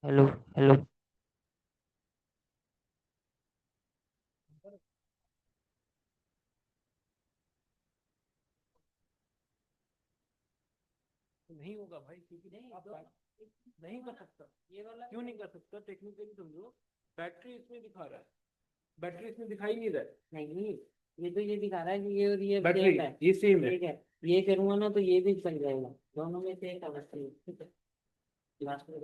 Hello. Hello. नहीं होगा भाई, क्योंकि आप नहीं कर सकता। क्यों नहीं कर सकता? टेक्निकली समझो। बैटरी इसमें दिखा रहा है, बैटरी इसमें दिखाई नहीं रहा है। नहीं, ये तो ये दिखा रहा है कि ये और ये बैटरी सेम है। ये सेम है। ठीक है, ये करूंगा ना तो ये भी बन जाएगा। दोनों में से एक अवस्था है। ठीक है, लास्ट में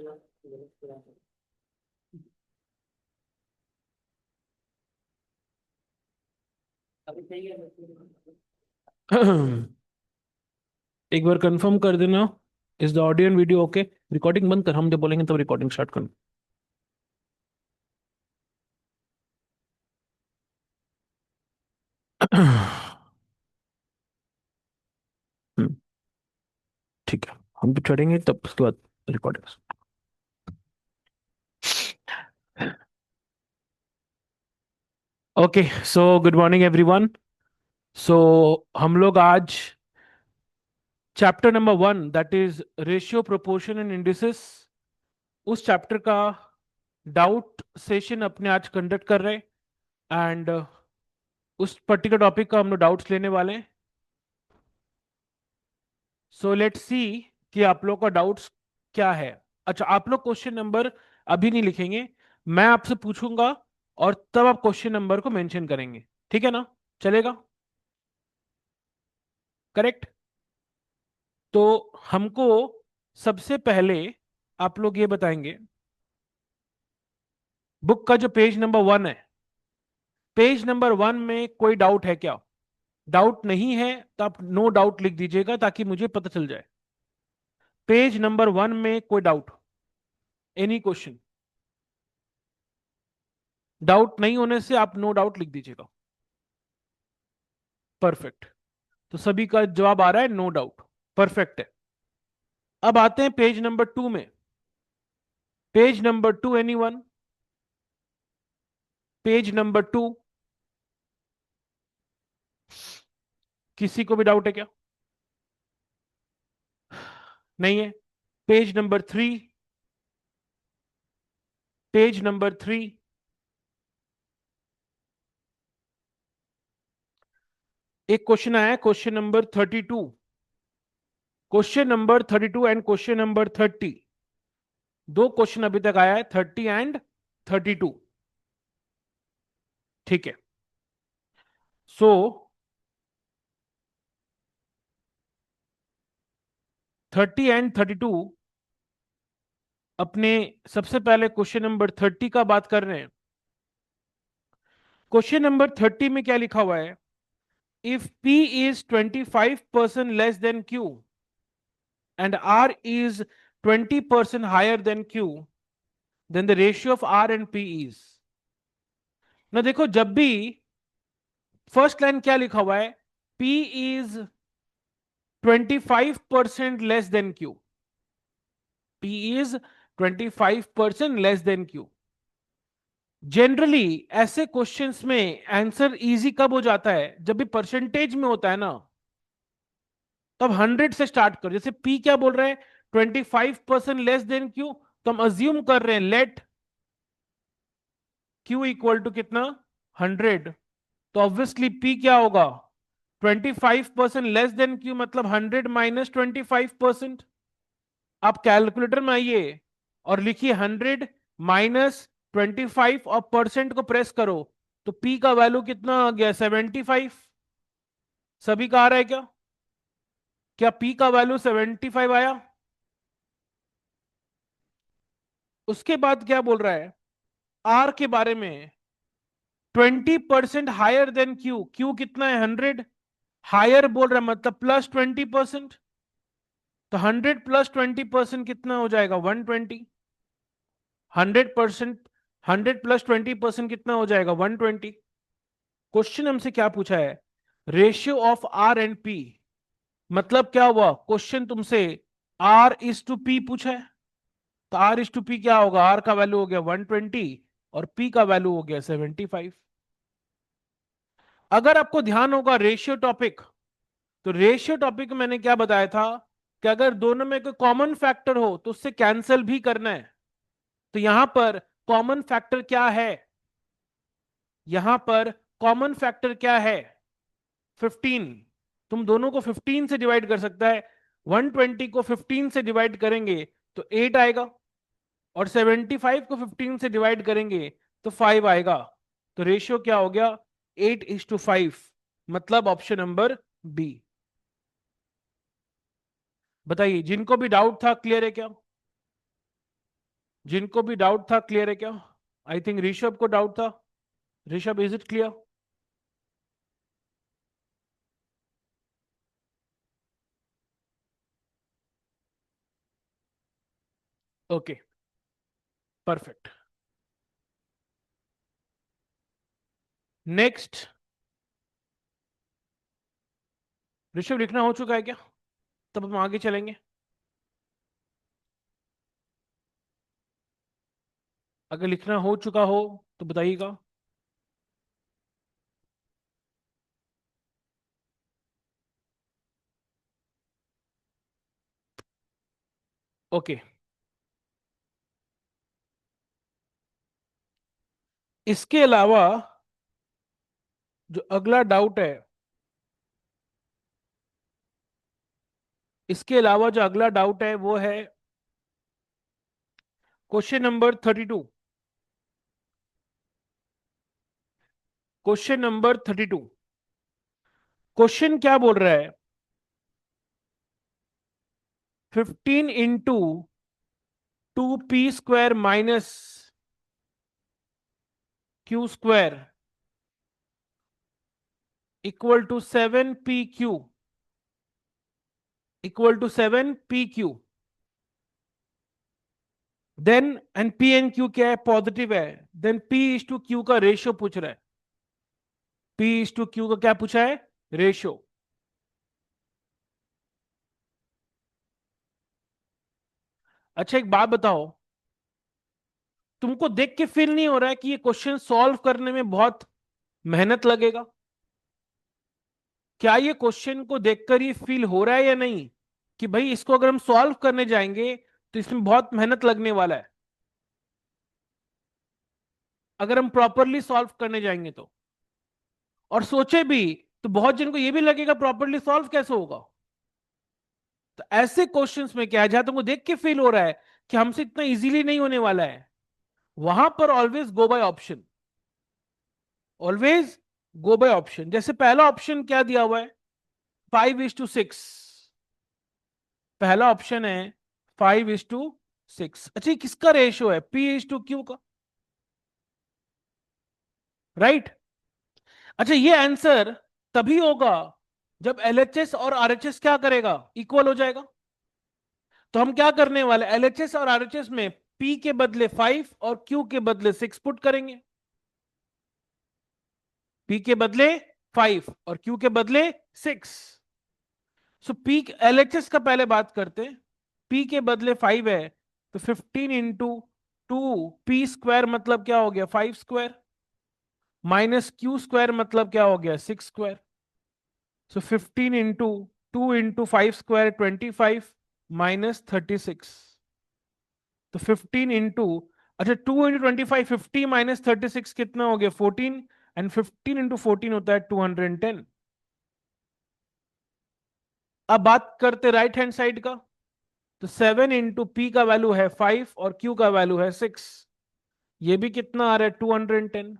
अभी सही है। एक बार कंफर्म कर देना। Is the audio and video okay? Recording बंद कर, हम जब बोलेंगे तब रिकॉर्डिंग स्टार्ट करना। हम्म, ठीक है। हम तो चढ़ेंगे तब उसके बाद recording. Okay, so good morning everyone. So हम लोग आज chapter number 1, that is ratio proportion and indices, उस चैप्टर का डाउट सेशन अपने आज कंडक्ट कर रहे हैं। एंड उस पर्टिकुलर टॉपिक का हम लोग डाउट्स लेने वाले हैं। सो लेट्स सी कि आप लोग का डाउट्स क्या है। अच्छा, आप लोग क्वेश्चन नंबर अभी नहीं लिखेंगे, मैं आपसे पूछूंगा और तब आप क्वेश्चन नंबर को मेंशन करेंगे। ठीक है ना? चलेगा? करेक्ट। तो हमको सबसे पहले आप लोग ये बताएंगे, बुक का जो पेज नंबर 1 है, पेज नंबर 1 में कोई डाउट है क्या? डाउट नहीं है तो आप नो डाउट लिख दीजिएगा ताकि मुझे पता चल जाए। पेज नंबर 1 में कोई डाउट, एनी क्वेश्चन? डाउट नहीं होने से आप नो डाउट लिख दीजिएगा। परफेक्ट। तो सभी का जवाब आ रहा है नो डाउट। परफेक्ट है। अब आते हैं पेज नंबर 2 में। Page number 2, anyone? Page number 2, किसी को भी डाउट है क्या? नहीं है। पेज नंबर 3, पेज नंबर 3, एक क्वेश्चन आया है, question number 32। Question number 32 and question number 30, दो क्वेश्चन अभी तक आया है, 30 एंड 32। ठीक है। सो 30 एंड 32, अपने सबसे पहले क्वेश्चन नंबर 30 का बात कर रहे हैं। क्वेश्चन नंबर 30 में क्या लिखा हुआ है? If P is 25% less than Q and R is 20% higher than Q, then the ratio of R and P is। ना देखो, जब भी फर्स्ट लाइन क्या लिखा हुआ है, P is 25% less than Q, P is 25% less than Q। Generally ऐसे questions में आंसर इजी कब हो जाता है? जब भी परसेंटेज में होता है ना, तब 100 से स्टार्ट करो। जैसे P क्या बोल रहे हैं? 25% लेस देन Q, तो हम अज्यूम कर रहे हैं लेट Q इक्वल टू कितना? 100। तो ऑब्वियसली P क्या होगा? 25% लेस देन Q, मतलब 100 माइनस 25%। आप कैलकुलेटर में आइए और लिखिए 100 माइनस 25 और परसेंट को प्रेस करो, तो P का वैल्यू कितना आ गया? 75। सभी का आ रहा है क्या? क्या P का वैल्यू 75 आया? उसके बाद क्या बोल रहा है R के बारे में? 20% हायर देन Q। Q कितना है? 100। हायर बोल रहा है मतलब प्लस 20%। तो 100 प्लस 20% कितना हो जाएगा? 120। 100%, 100 प्लस 20% कितना हो जाएगा? 120। क्वेश्चन हमसे क्या पूछा है? Ratio of R and P. मतलब क्या हुआ? क्वेश्चन तुमसे आर इज टू पी पूछा है, तो आर इज टू पी क्या होगा? आर का वैल्यू हो गया 120 और पी का वैल्यू हो गया 75। अगर आपको ध्यान होगा रेशियो टॉपिक, तो रेशियो टॉपिक में मैंने क्या बताया था कि अगर दोनों में कोई कॉमन फैक्टर हो तो उससे कैंसिल भी करना है। तो यहां पर कॉमन फैक्टर क्या है? यहां पर कॉमन फैक्टर क्या है? 15। तुम दोनों को 15 से डिवाइड कर सकता है। 120 को 15 से डिवाइड करेंगे तो 8 आएगा, और 75 को 15 से डिवाइड करेंगे तो 5 आएगा। तो रेशियो क्या हो गया? 8:5। मतलब ऑप्शन नंबर बी। बताइए, जिनको भी डाउट था क्लियर है क्या? जिनको भी डाउट था क्लियर है क्या? आई थिंक ऋषभ को डाउट था। Rishabh, is it clear? Okay, perfect. Next, Rishabh लिखना हो चुका है क्या? तब हम आगे चलेंगे। अगर लिखना हो चुका हो तो बताइएगा। ओके, इसके अलावा जो अगला डाउट है, इसके अलावा जो अगला डाउट है वो है question number 32। Question number 32। Question क्या बोल रहा है? 15 into 2p² minus q² equal to 7pq, equal to 7pq। Then and p and q क्या है? पॉजिटिव है। देन p:q का रेशियो पूछ रहा है। p:q का क्या पूछा है? रेशियो। अच्छा, एक बात बताओ, तुमको देख के फील नहीं हो रहा है कि ये क्वेश्चन सॉल्व करने में बहुत मेहनत लगेगा? क्या ये क्वेश्चन को देखकर ये फील हो रहा है या नहीं कि भाई इसको अगर हम सॉल्व करने जाएंगे तो इसमें बहुत मेहनत लगने वाला है, अगर हम प्रॉपरली सॉल्व करने जाएंगे तो? और सोचे भी तो बहुत जन को ये भी लगेगा प्रॉपरली सॉल्व कैसे होगा। तो ऐसे क्वेश्चंस में क्या है, जहां तुमको देख के फील हो रहा है कि हमसे इतना इजीली नहीं होने वाला है, वहां पर always go by option. Always go by option. जैसे पहला ऑप्शन क्या दिया हुआ है? 5:6। पहला ऑप्शन है 5:6। अच्छा, ये किसका रेशियो है? p:q का, राइट? अच्छा, ये आंसर तभी होगा जब एलएचएस और आरएचएस क्या करेगा? इक्वल हो जाएगा। तो हम क्या करने वाले? एलएचएस और आरएचएस में p के बदले 5 और q के बदले 6 पुट करेंगे। p के बदले 5 और q के बदले 6। सो p एलएचएस का पहले बात करते हैं। p के बदले 5 है, तो 15 इंटू 2p² मतलब क्या हो गया? 5² माइनस q² मतलब क्या हो गया? 6²। सो 15 इंटू 2 इंटू 5² 25 माइनस 36। तो 15 इंटू, अच्छा 2 इंटू 25 50 माइनस 36 कितना हो गया? 14। एंड 15 इंटू 14 होता है 210। अब बात करते राइट हैंड साइड का। तो 7 इंटू पी का वैल्यू है 5 और क्यू का वैल्यू है 6। ये भी कितना आ रहा है? 210।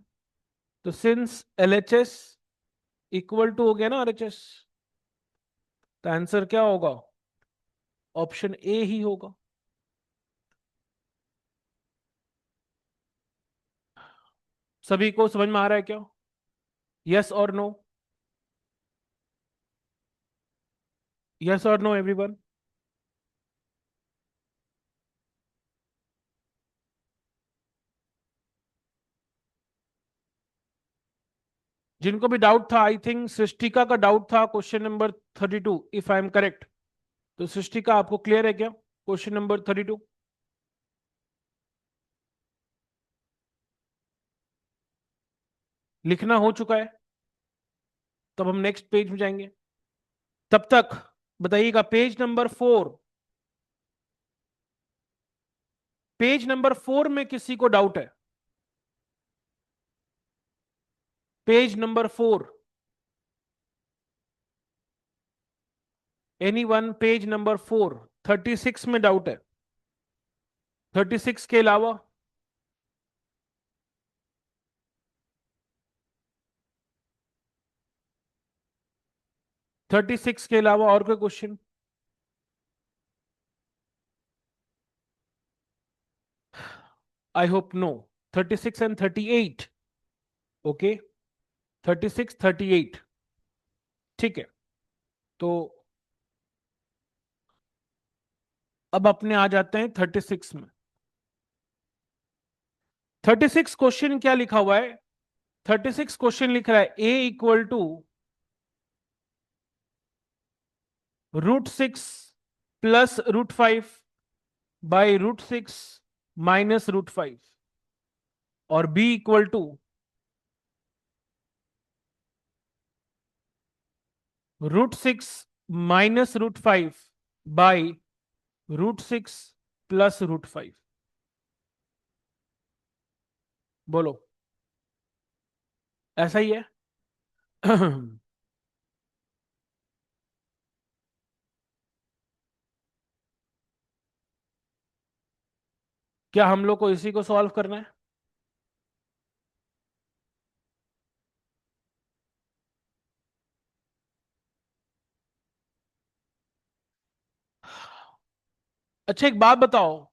तो सिंस एलएचएस इक्वल टू हो गया ना आरएचएस, तो आंसर क्या होगा? ऑप्शन ए ही होगा। सभी को समझ में आ रहा है क्या? यस और नो? यस और नो एवरीवन? जिनको भी डाउट था, आई थिंक सृष्टिका का डाउट था question number 32, if I am correct. तो सृष्टिका, आपको क्लियर है क्या क्वेश्चन नंबर 32? लिखना हो चुका है? तब हम नेक्स्ट पेज में जाएंगे। तब तक बताइएगा पेज नंबर 4। पेज नंबर 4 में किसी को डाउट है? Page number 4, anyone? Page number 4, 36 में डाउट है? 36 के अलावा? थर्टी सिक्स के अलावा और कोई question? I hope no. 36 and 38. Okay, 36 38, ठीक है. तो अब अपने आ जाते हैं 36 में. 36 क्वेश्चन क्या लिखा हुआ है? 36 क्वेश्चन लिख रहा है a equal to √6 plus √5 by √6 minus √5, और b equal to √6 minus √5 by √6 plus √5. बोलो, ऐसा ही है? क्या हम लोग को इसी को सॉल्व करना है? अच्छा, एक बात बताओ,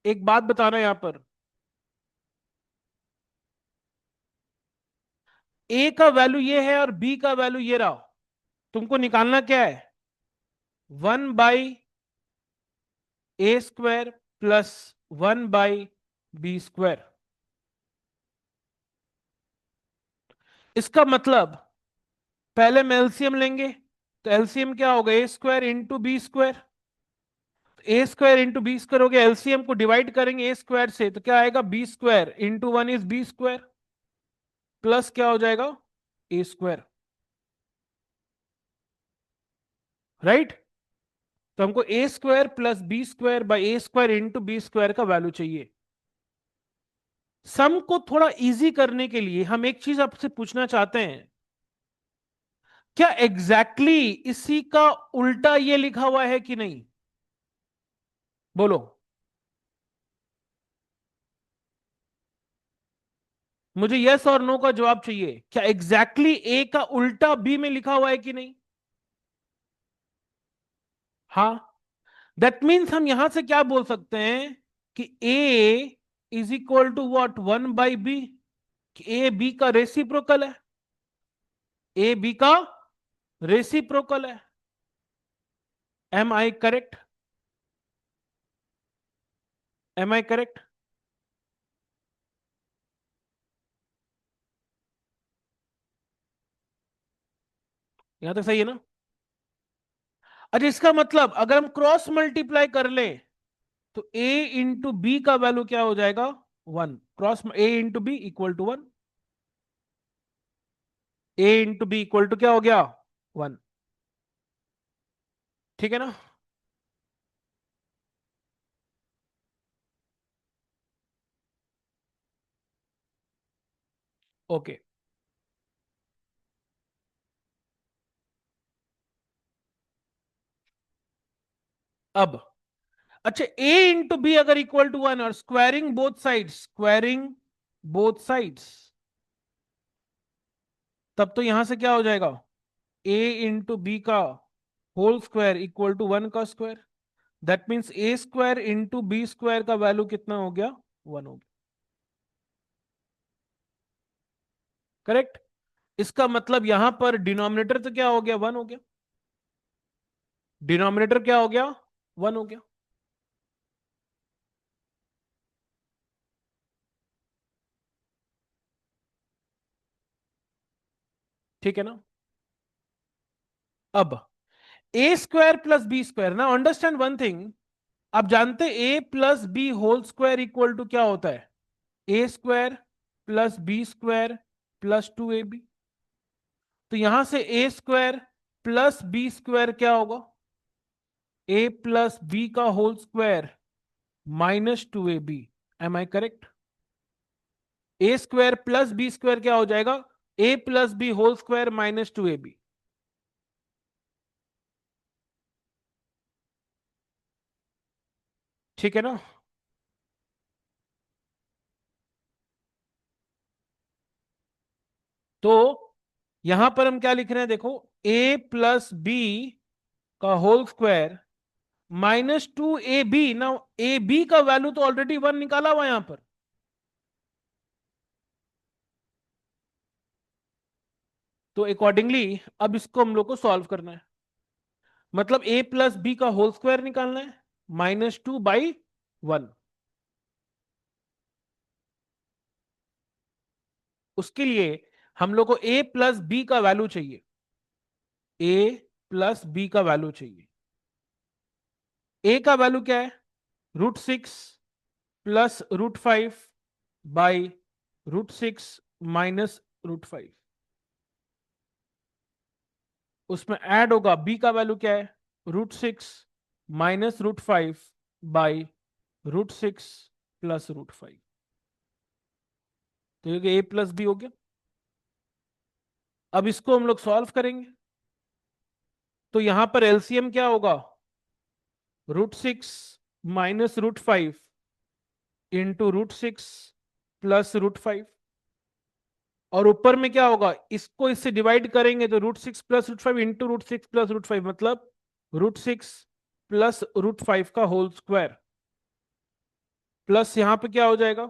एक बात बताना यहां पर. ए का वैल्यू ये है और बी का वैल्यू ये रहा. तुमको निकालना क्या है? 1/a² plus 1/b². इसका मतलब पहले हम एलसीएम लेंगे, तो एलसीएम क्या होगा? a² into b². a² into b² हो गया. एलसीएम को डिवाइड करेंगे a² से, तो क्या आएगा? b² into 1 is b², plus क्या हो जाएगा? a². राइट? तो हमको a² plus b² by a² into b² का वैल्यू चाहिए. सम को थोड़ा इजी करने के लिए हम एक चीज आपसे पूछना चाहते हैं. क्या एग्जैक्टली exactly इसी का उल्टा ये लिखा हुआ है कि नहीं? बोलो. मुझे यस और नो का जवाब चाहिए. क्या एग्जैक्टली exactly ए का उल्टा बी में लिखा हुआ है कि नहीं? हाँ. दैट मीन्स हम यहां से क्या बोल सकते हैं कि a is equal to what? 1/b. A b का रेसिप्रोकल है. ए बी का रेसिप्रोकल है. Am I correct? Am I correct? यहां तक सही है ना? अच्छा, इसका मतलब अगर हम क्रॉस मल्टीप्लाई कर लें तो a इंटू बी का वैल्यू क्या हो जाएगा? 1. Cross a into B equal to 1. a into B equal to क्या हो गया? 1. ठीक है ना? ओके. अब अच्छा, a इंटू बी अगर इक्वल टू 1 और squaring both sides, squaring both sides, तब तो यहां से क्या हो जाएगा? a इंटू बी का होल स्क्वायर इक्वल टू 1 का square. That means a² into b² का वैल्यू कितना हो गया? 1 हो गया. करेक्ट? इसका मतलब यहां पर डिनोमिनेटर तो क्या हो गया? 1 हो गया. डिनोमिनेटर क्या हो गया? 1 हो गया. ठीक है ना? अब a² प्लस b². ना अंडरस्टैंड वन थिंग. आप जानते a plus B whole square equal to क्या होता है? a² plus b² plus 2ab. तो यहां से a² प्लस b² क्या होगा? ए प्लस बी का whole square minus 2ab, am I correct? A square plus B square क्या हो जाएगा? A plus B whole square minus 2ab। ठीक है ना? तो यहां पर हम क्या लिख रहे हैं देखो, ए प्लस बी का होल स्क्वायर माइनस 2ab ना। ए बी का वैल्यू तो ऑलरेडी 1 निकाला हुआ यहां पर, तो अकॉर्डिंगली अब इसको हम लोग को सॉल्व करना है। मतलब ए प्लस बी का होल स्क्वायर निकालना है -2/1। उसके लिए हम लोग को ए प्लस बी का वैल्यू चाहिए, ए प्लस बी का वैल्यू चाहिए। ए का वैल्यू क्या है? √6 प्लस √5 बाई √6 माइनस √5। उसमें ऐड होगा बी का वैल्यू क्या है? √6 माइनस √5 बाई √6 प्लस √5। तो ये ए प्लस बी हो गया। अब इसको हम लोग सॉल्व करेंगे, तो यहां पर एलसीएम क्या होगा? √6 माइनस √5 इंटू √6 प्लस √5। और ऊपर में क्या होगा? इसको इससे डिवाइड करेंगे तो √6 प्लस √5 इंटू √6 प्लस √5, मतलब √6 प्लस √5 का होल स्क्वायर, प्लस यहां पे क्या हो जाएगा?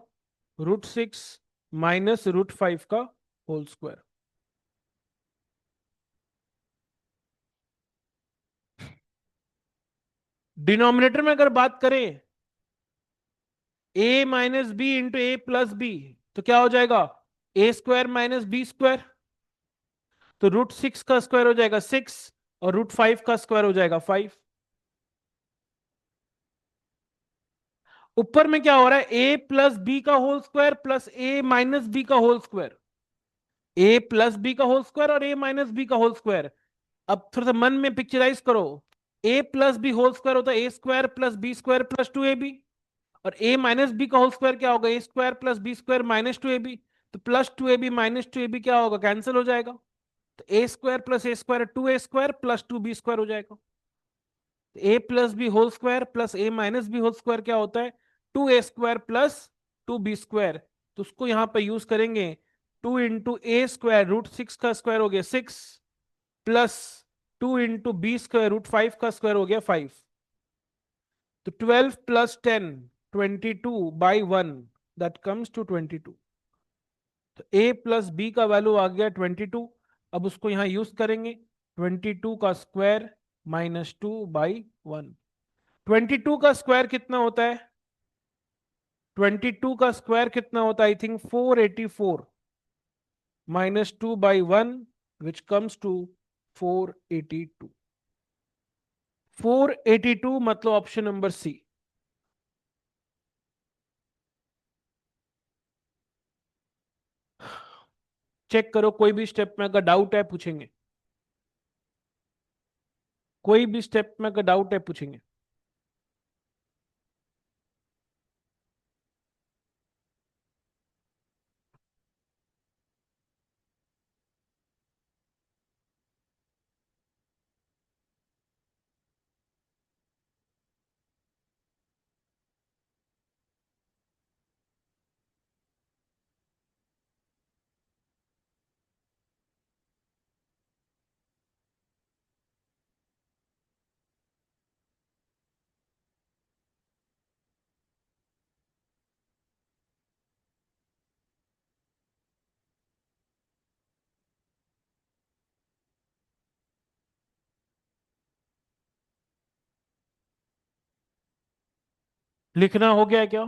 √6 माइनस √5 का होल स्क्वायर। डिनोमिनेटर में अगर बात करें a minus B into A plus B, तो क्या हो जाएगा? ए स्क्वायर माइनस बी स्क्वायर। तो √6 का स्क्वायर हो जाएगा 6 और √5 का स्क्वायर हो जाएगा 5। ऊपर में क्या हो रहा है? ए प्लस बी का whole square plus a minus b का whole square, a plus B का होल स्क्वायर और ए माइनस बी का होल स्क्वायर। अब थोड़ा सा मन में पिक्चराइज करो, a plus B whole square होता है ए square plus B square plus 2ab, और ए माइनस बी का होल स्क्वायर क्या होगा? A square plus B square minus 2ab। तो प्लस 2ab माइनस 2ab क्या होगा? कैंसिल हो जाएगा। तो a square plus a square 2a square plus 2b square हो जाएगा। A plus B whole square plus a minus b whole square क्या होता है? 2a square plus 2b square. तो उसको यहां पर यूज करेंगे, 2 इंटू ए स्क्वायर √6 का स्क्वायर हो गया 6 प्लस 2 इंटू बी स्क्वायर √5 का स्क्वायर हो गया 5। तो 12 प्लस 10 22/1, दैट कम्स टू 22। तो a प्लस बी का वैल्यू आ गया 22। अब उसको यहां यूज करेंगे, 22 का स्क्वायर -2/1। 22 का स्क्वायर कितना होता है? 22 का स्क्वायर कितना होता है? I think 484 -2/1, which comes to 482। 482 मतलब ऑप्शन नंबर सी। चेक करो, कोई भी स्टेप में अगर डाउट है पूछेंगे, कोई भी स्टेप में अगर डाउट है पूछेंगे। लिखना हो गया है क्या?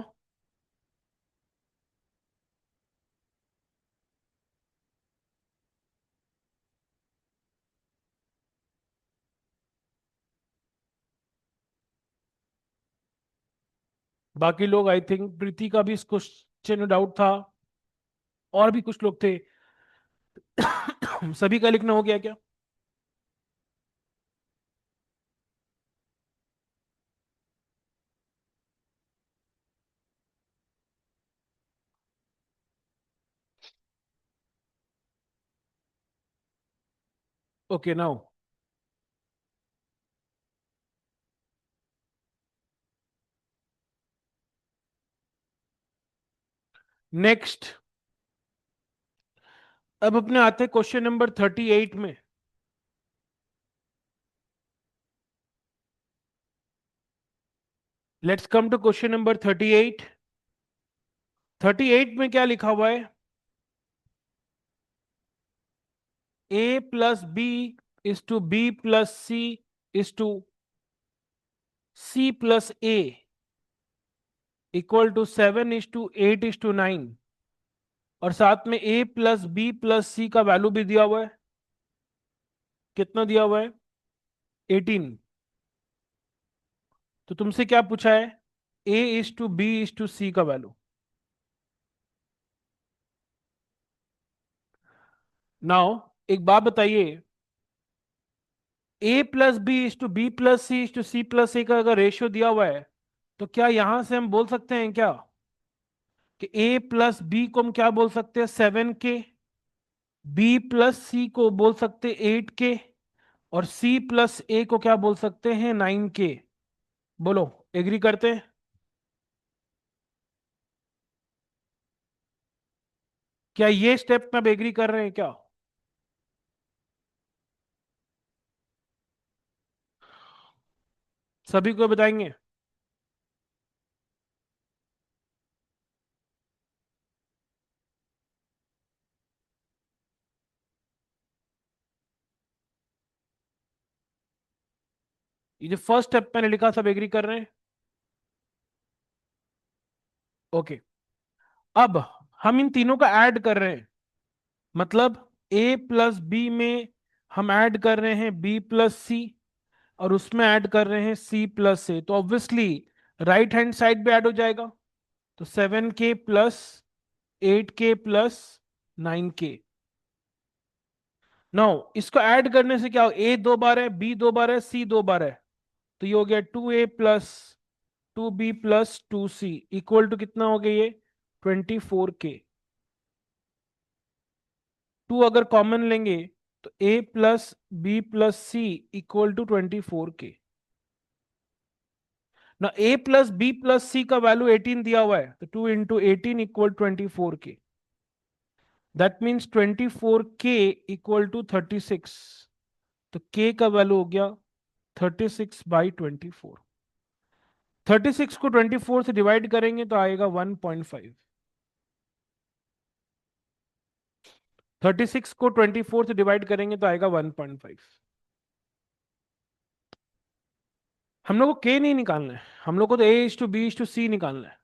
बाकी लोग, आई थिंक प्रीति का भी इस क्वेश्चन में डाउट था, और भी कुछ लोग थे। सभी का लिखना हो गया क्या? ओके नाउ नेक्स्ट, अब अपने आते हैं क्वेश्चन नंबर 38 में। Let's come to question number 38। 38 में क्या लिखा हुआ है? a plus B is to B plus C is to C plus A equal to 7 is to 8 is to 9, और साथ में a plus B plus C का वैल्यू भी दिया हुआ है। कितना दिया हुआ है? 18। तो तुमसे क्या पूछा है? a is to b is to c का वैल्यू। नाउ एक बात बताइए, a plus B is to B plus C is to C plus a का अगर रेशियो दिया हुआ है, तो क्या यहां से हम बोल सकते हैं क्या कि a प्लस बी को हम क्या बोल सकते हैं? 7k। बी प्लस सी को बोल सकते हैं 8k, और सी प्लस ए को क्या बोल सकते हैं? 9k। बोलो, एग्री करते हैं? क्या ये स्टेप में अब एग्री कर रहे हैं क्या? सभी को बताएंगे? ये जो फर्स्ट स्टेप मैंने लिखा, सब एग्री कर रहे हैं? ओके। अब हम इन तीनों का ऐड कर रहे हैं, मतलब a प्लस बी में हम ऐड कर रहे हैं b प्लस सी, और उसमें ऐड कर रहे हैं c प्लस ए, तो ऑब्वियसली राइट हैंड साइड पे ऐड हो जाएगा। तो 7k plus 8k plus 9k। Now इसको ऐड करने से क्या हो? a 2 बार है, b 2 बार है, c 2 बार है, तो ये हो गया 2a plus 2b plus 2c equal to कितना हो गया ये? 24k। 2 अगर कॉमन लेंगे तो a plus B plus C equal to 24k। ना a plus B plus C का वैल्यू 18 दिया हुआ है, तो 2 into 18 equal 24k। That means 24k equal to 36। तो k का वैल्यू हो गया 36/24। 36 को 24 से डिवाइड करेंगे तो आएगा 1.5। 36 को 24 से डिवाइड करेंगे तो आएगा 1.5। हम लोग को k नहीं निकालना है, हम लोग को तो a is to b is to c निकालना है।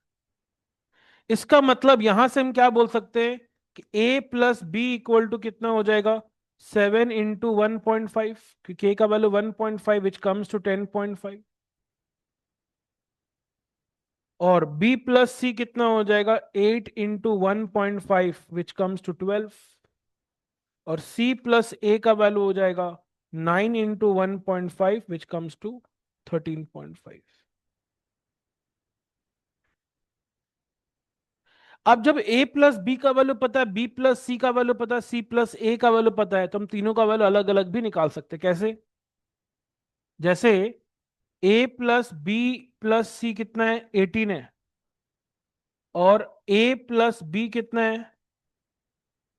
इसका मतलब यहां से हम क्या बोल सकते हैं कि a plus B equal to कितना हो जाएगा? 7 इंटू 1.5, क्योंकि a का वैल्यू 1.5 विच कम्स टू 10.5, और b प्लस सी कितना हो जाएगा? 8 इंटू 1.5 विच कम्स टू 12, और c प्लस a का वैल्यू हो जाएगा 9 इंटू 1.5 विच कम्स टू 13.5। अब जब a प्लस बी का वैल्यू पता है, b प्लस सी का वैल्यू पता है, c प्लस a का वैल्यू पता है, तो हम तीनों का वैल्यू अलग अलग भी निकाल सकते हैं। कैसे? जैसे a प्लस बी प्लस सी कितना है? 18 है, और a प्लस बी कितना है?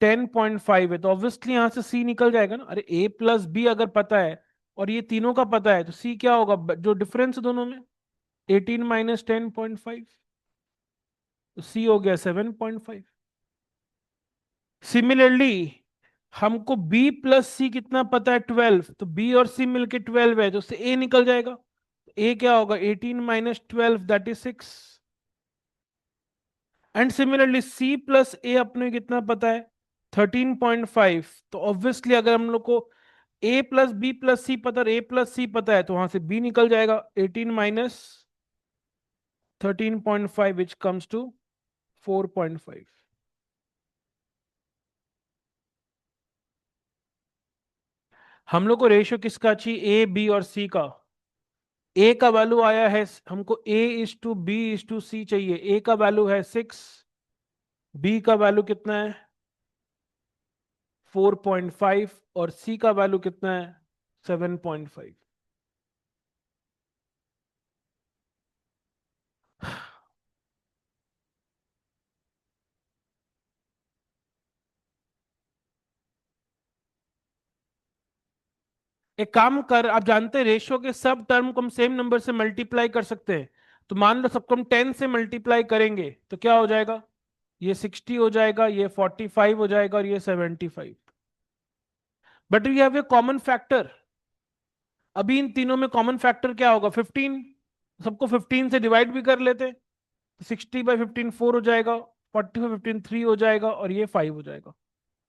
10.5 है, तो ऑब्वियसली यहां से c निकल जाएगा ना। अरे a प्लस बी अगर पता है और ये तीनों का पता है, तो c क्या होगा? जो डिफरेंस दोनों में, 18 माइनस 10.5, तो c हो गया 7.5। सिमिलरली हमको b प्लस सी कितना पता है? 12, तो b और c मिलके 12 है, तो उससे a निकल जाएगा। a क्या होगा? 18 minus 12 that is 6। And similarly c plus a अपने कितना पता है? 13.5। तो ऑब्वियसली अगर हम लोग को a प्लस बी प्लस सी पता है, a प्लस सी पता है, तो वहां से b निकल जाएगा। 18 माइनस 13.5 विच कम्स टू 4.5। हम लोग को रेशियो किसका चाहिए? a b और c का। a का वैल्यू आया है हमको, a is to b is to c चाहिए। a का वैल्यू है 6, b का वैल्यू कितना है? 4.5 और सी का वैल्यू कितना है 7.5। एक काम कर, आप जानते हैं रेशियो के सब टर्म को हम सेम नंबर से मल्टीप्लाई कर सकते हैं। तो मान लो सबको हम 10 से मल्टीप्लाई करेंगे तो क्या हो जाएगा, ये 60 हो जाएगा, ये 45 हो जाएगा और ये 75। But we have a common factor. अभी इन तीनों में कॉमन फैक्टर क्या होगा 15। सबको 15 से डिवाइड भी कर लेते, 60/15 4 हो जाएगा, 40/15 3 हो जाएगा और ये 5 हो जाएगा।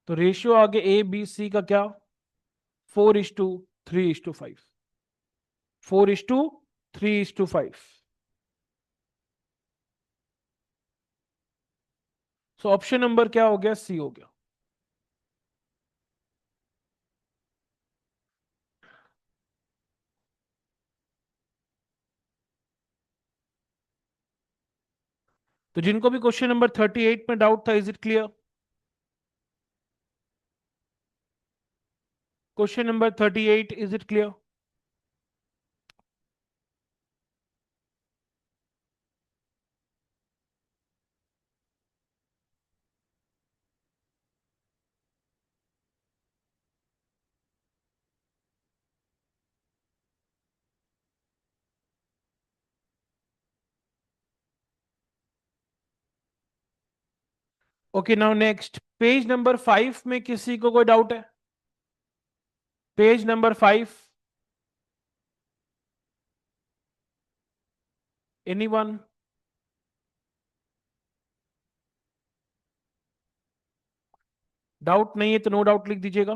तो रेशियो आगे ए बी सी का क्या 4:3:5, 4:3:5। सो ऑप्शन नंबर क्या हो गया, सी हो गया। तो जिनको भी क्वेश्चन नंबर 38 में डाउट था, is it clear? Question number 38, is it clear? Okay, now next page number 5 में किसी को कोई डाउट है? Page number 5, anyone? डाउट नहीं है तो नो डाउट लिख दीजिएगा।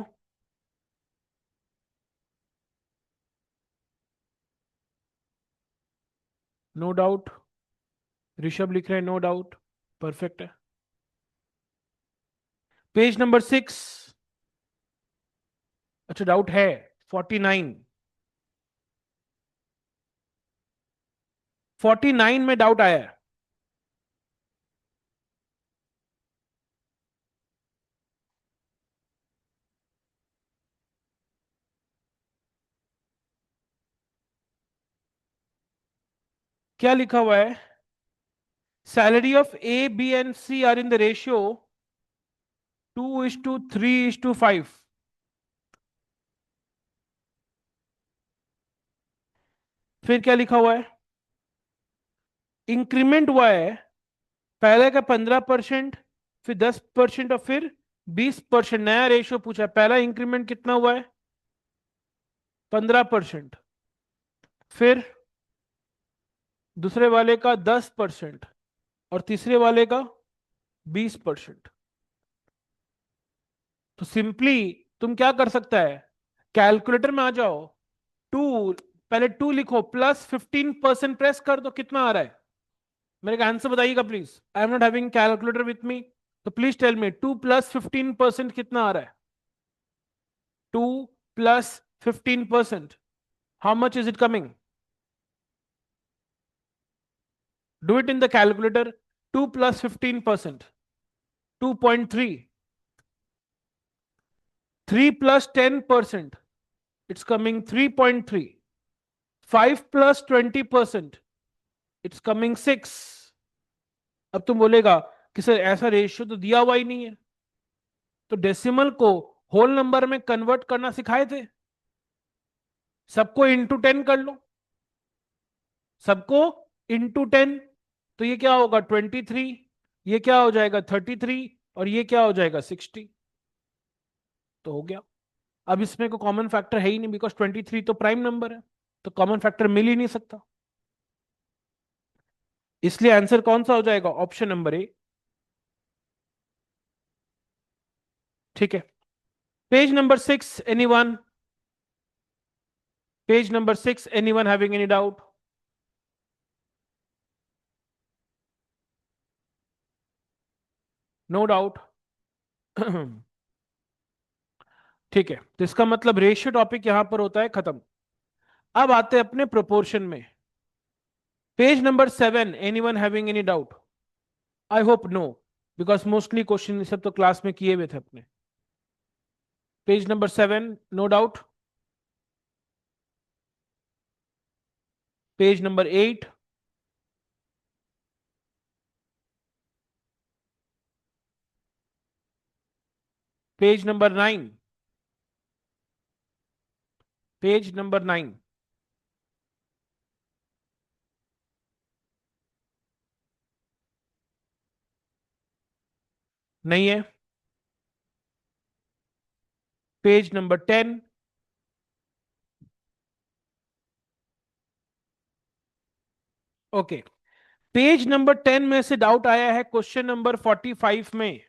No doubt. ऋषभ लिख रहे हैं नो डाउट, परफेक्ट है। पेज नंबर 6, अच्छा डाउट है 49। 49 में डाउट आया है। क्या लिखा हुआ है, salary of A B and C are in the ratio 2:3:5। फिर क्या लिखा हुआ है, इंक्रीमेंट हुआ है पहले का 15%, फिर 10% और फिर 20%। नया रेशियो पूछा है, पहला इंक्रीमेंट कितना हुआ है 15%, फिर दूसरे वाले का 10% और तीसरे वाले का 20%। तो सिंपली तुम क्या कर सकता है, कैलकुलेटर में आ जाओ, टू, पहले 2 लिखो प्लस 15% प्रेस कर दो, कितना आ रहा है मेरे का आंसर बताइएगा please. I am not having calculator with me, तो प्लीज टेल मी 2 + 15% कितना आ रहा है, 2 + 15%, how much is it coming? Do it in the calculator. 2 + 15%, 2.3। 3 + 10%, it's coming 3.3। 5 + 20%, it's coming 6। अब तुम बोलेगा कि सर ऐसा रेशियो तो दिया हुआ ही नहीं है, तो डेसिमल को होल नंबर में कन्वर्ट करना सिखाए थे, सबको इंटू 10 कर लो, सबको इंटू 10। तो ये क्या होगा 23, ये क्या हो जाएगा 33 और ये क्या हो जाएगा 60। तो हो गया। अब इसमें कोई कॉमन फैक्टर है ही नहीं, बिकॉज 23 तो प्राइम नंबर है, तो कॉमन फैक्टर मिल ही नहीं सकता। इसलिए आंसर कौन सा हो जाएगा, ऑप्शन नंबर ए। ठीक है, page number 6, anyone? Page number 6, anyone having any doubt? No doubt. ठीक है, तो इसका मतलब रेशियो टॉपिक यहां पर होता है खत्म। अब आते हैं अपने प्रोपोर्शन में। Page number 7, anyone having any doubt? I hope no, because mostly question सब तो क्लास में किए हुए थे अपने। Page number 7, no doubt. Page number 8, page number 9, page number 9। नहीं है। Page number 10, okay. Page number 10 में से डाउट आया है क्वेश्चन नंबर 45 में।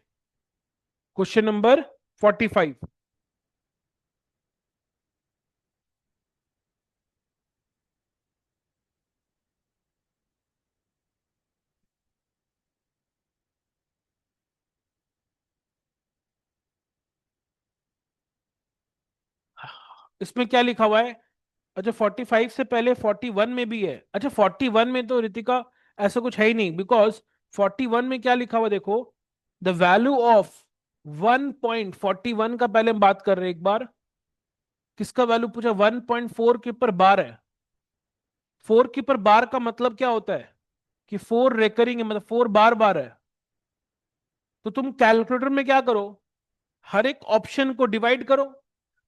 Question number 45। इसमें क्या लिखा हुआ है? अच्छा, 45 से पहले 41 में भी है। अच्छा, 41 में तो रितिका ऐसा कुछ है ही नहीं, बिकॉज 41 में क्या लिखा हुआ देखो। द वैल्यू ऑफ 1.41 का पहले हम बात कर रहे हैं एक बार। किसका वैल्यू पूछा? 1.4 के ऊपर बार है। 4 के ऊपर बार का मतलब क्या होता है कि 4 रेकरिंग है, मतलब 4 बार बार है। तो तुम कैलकुलेटर में क्या करो, हर एक ऑप्शन को डिवाइड करो।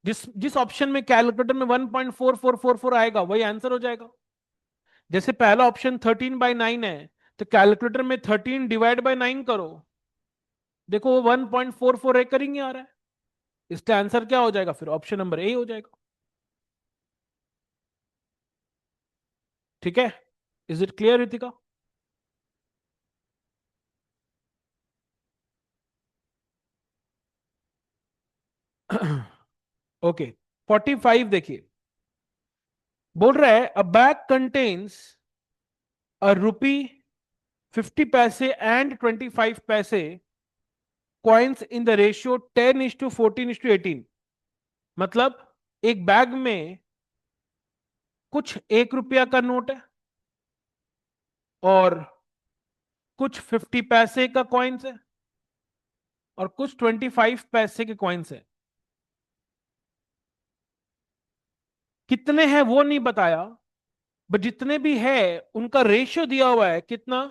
जिस जिस ऑप्शन में कैलकुलेटर में 1.4444 आएगा वही आंसर हो जाएगा। जैसे पहला ऑप्शन 13/9 है, तो कैलकुलेटर में 13 डिवाइड बाय 9 करो, देखो वो 1.44 रेकरिंग ही आ रहा है। इसका आंसर क्या हो जाएगा? फिर ऑप्शन नंबर ए हो जाएगा। ठीक है? Is it clear Ritika? Okay. 45 देखिए, बोल रहा है अ बैग कंटेन्स अ रुपी 50 पैसे एंड 25 पैसे कॉइन्स इन द रेशियो 10:14:18। मतलब एक बैग में कुछ 1 रुपया का नोट है और कुछ 50 पैसे का कॉइन्स है और कुछ 25 पैसे के कॉइन्स है। कितने हैं वो नहीं बताया, बट जितने भी है उनका रेशियो दिया हुआ है कितना?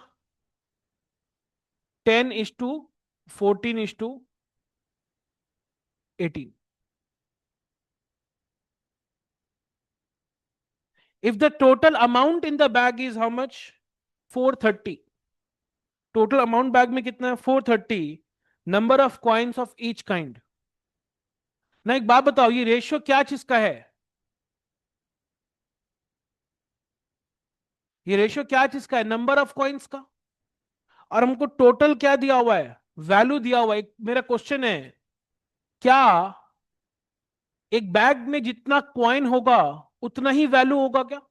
10:14:18। If the total amount in the bag is how much? 430। Total amount bag में कितना है? 430। Number of coins of each kind. ना एक बात बताओ, ये रेशियो क्या चीज का है? ये रेशियो क्या चीज का है? नंबर ऑफ कॉइन्स का। और हमको टोटल क्या दिया हुआ है? वैल्यू दिया हुआ है। मेरा क्वेश्चन है, क्या एक बैग में जितना कॉइन होगा उतना ही वैल्यू होगा क्या?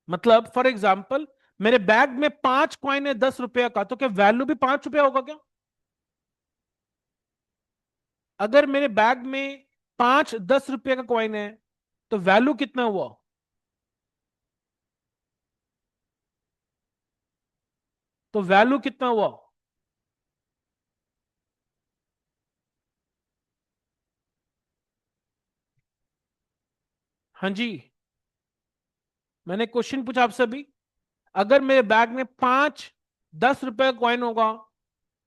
मतलब फॉर एग्जाम्पल, मेरे बैग में 5 कॉइन है 10 रुपया का, तो क्या वैल्यू भी 5 रुपया होगा क्या? अगर मेरे बैग में 5 10 रुपये का कॉइन है तो वैल्यू कितना हुआ? तो वैल्यू कितना हुआ? हाँ जी, मैंने क्वेश्चन पूछा आपसे अभी। अगर मेरे बैग में 5 10 रुपए का कॉइन होगा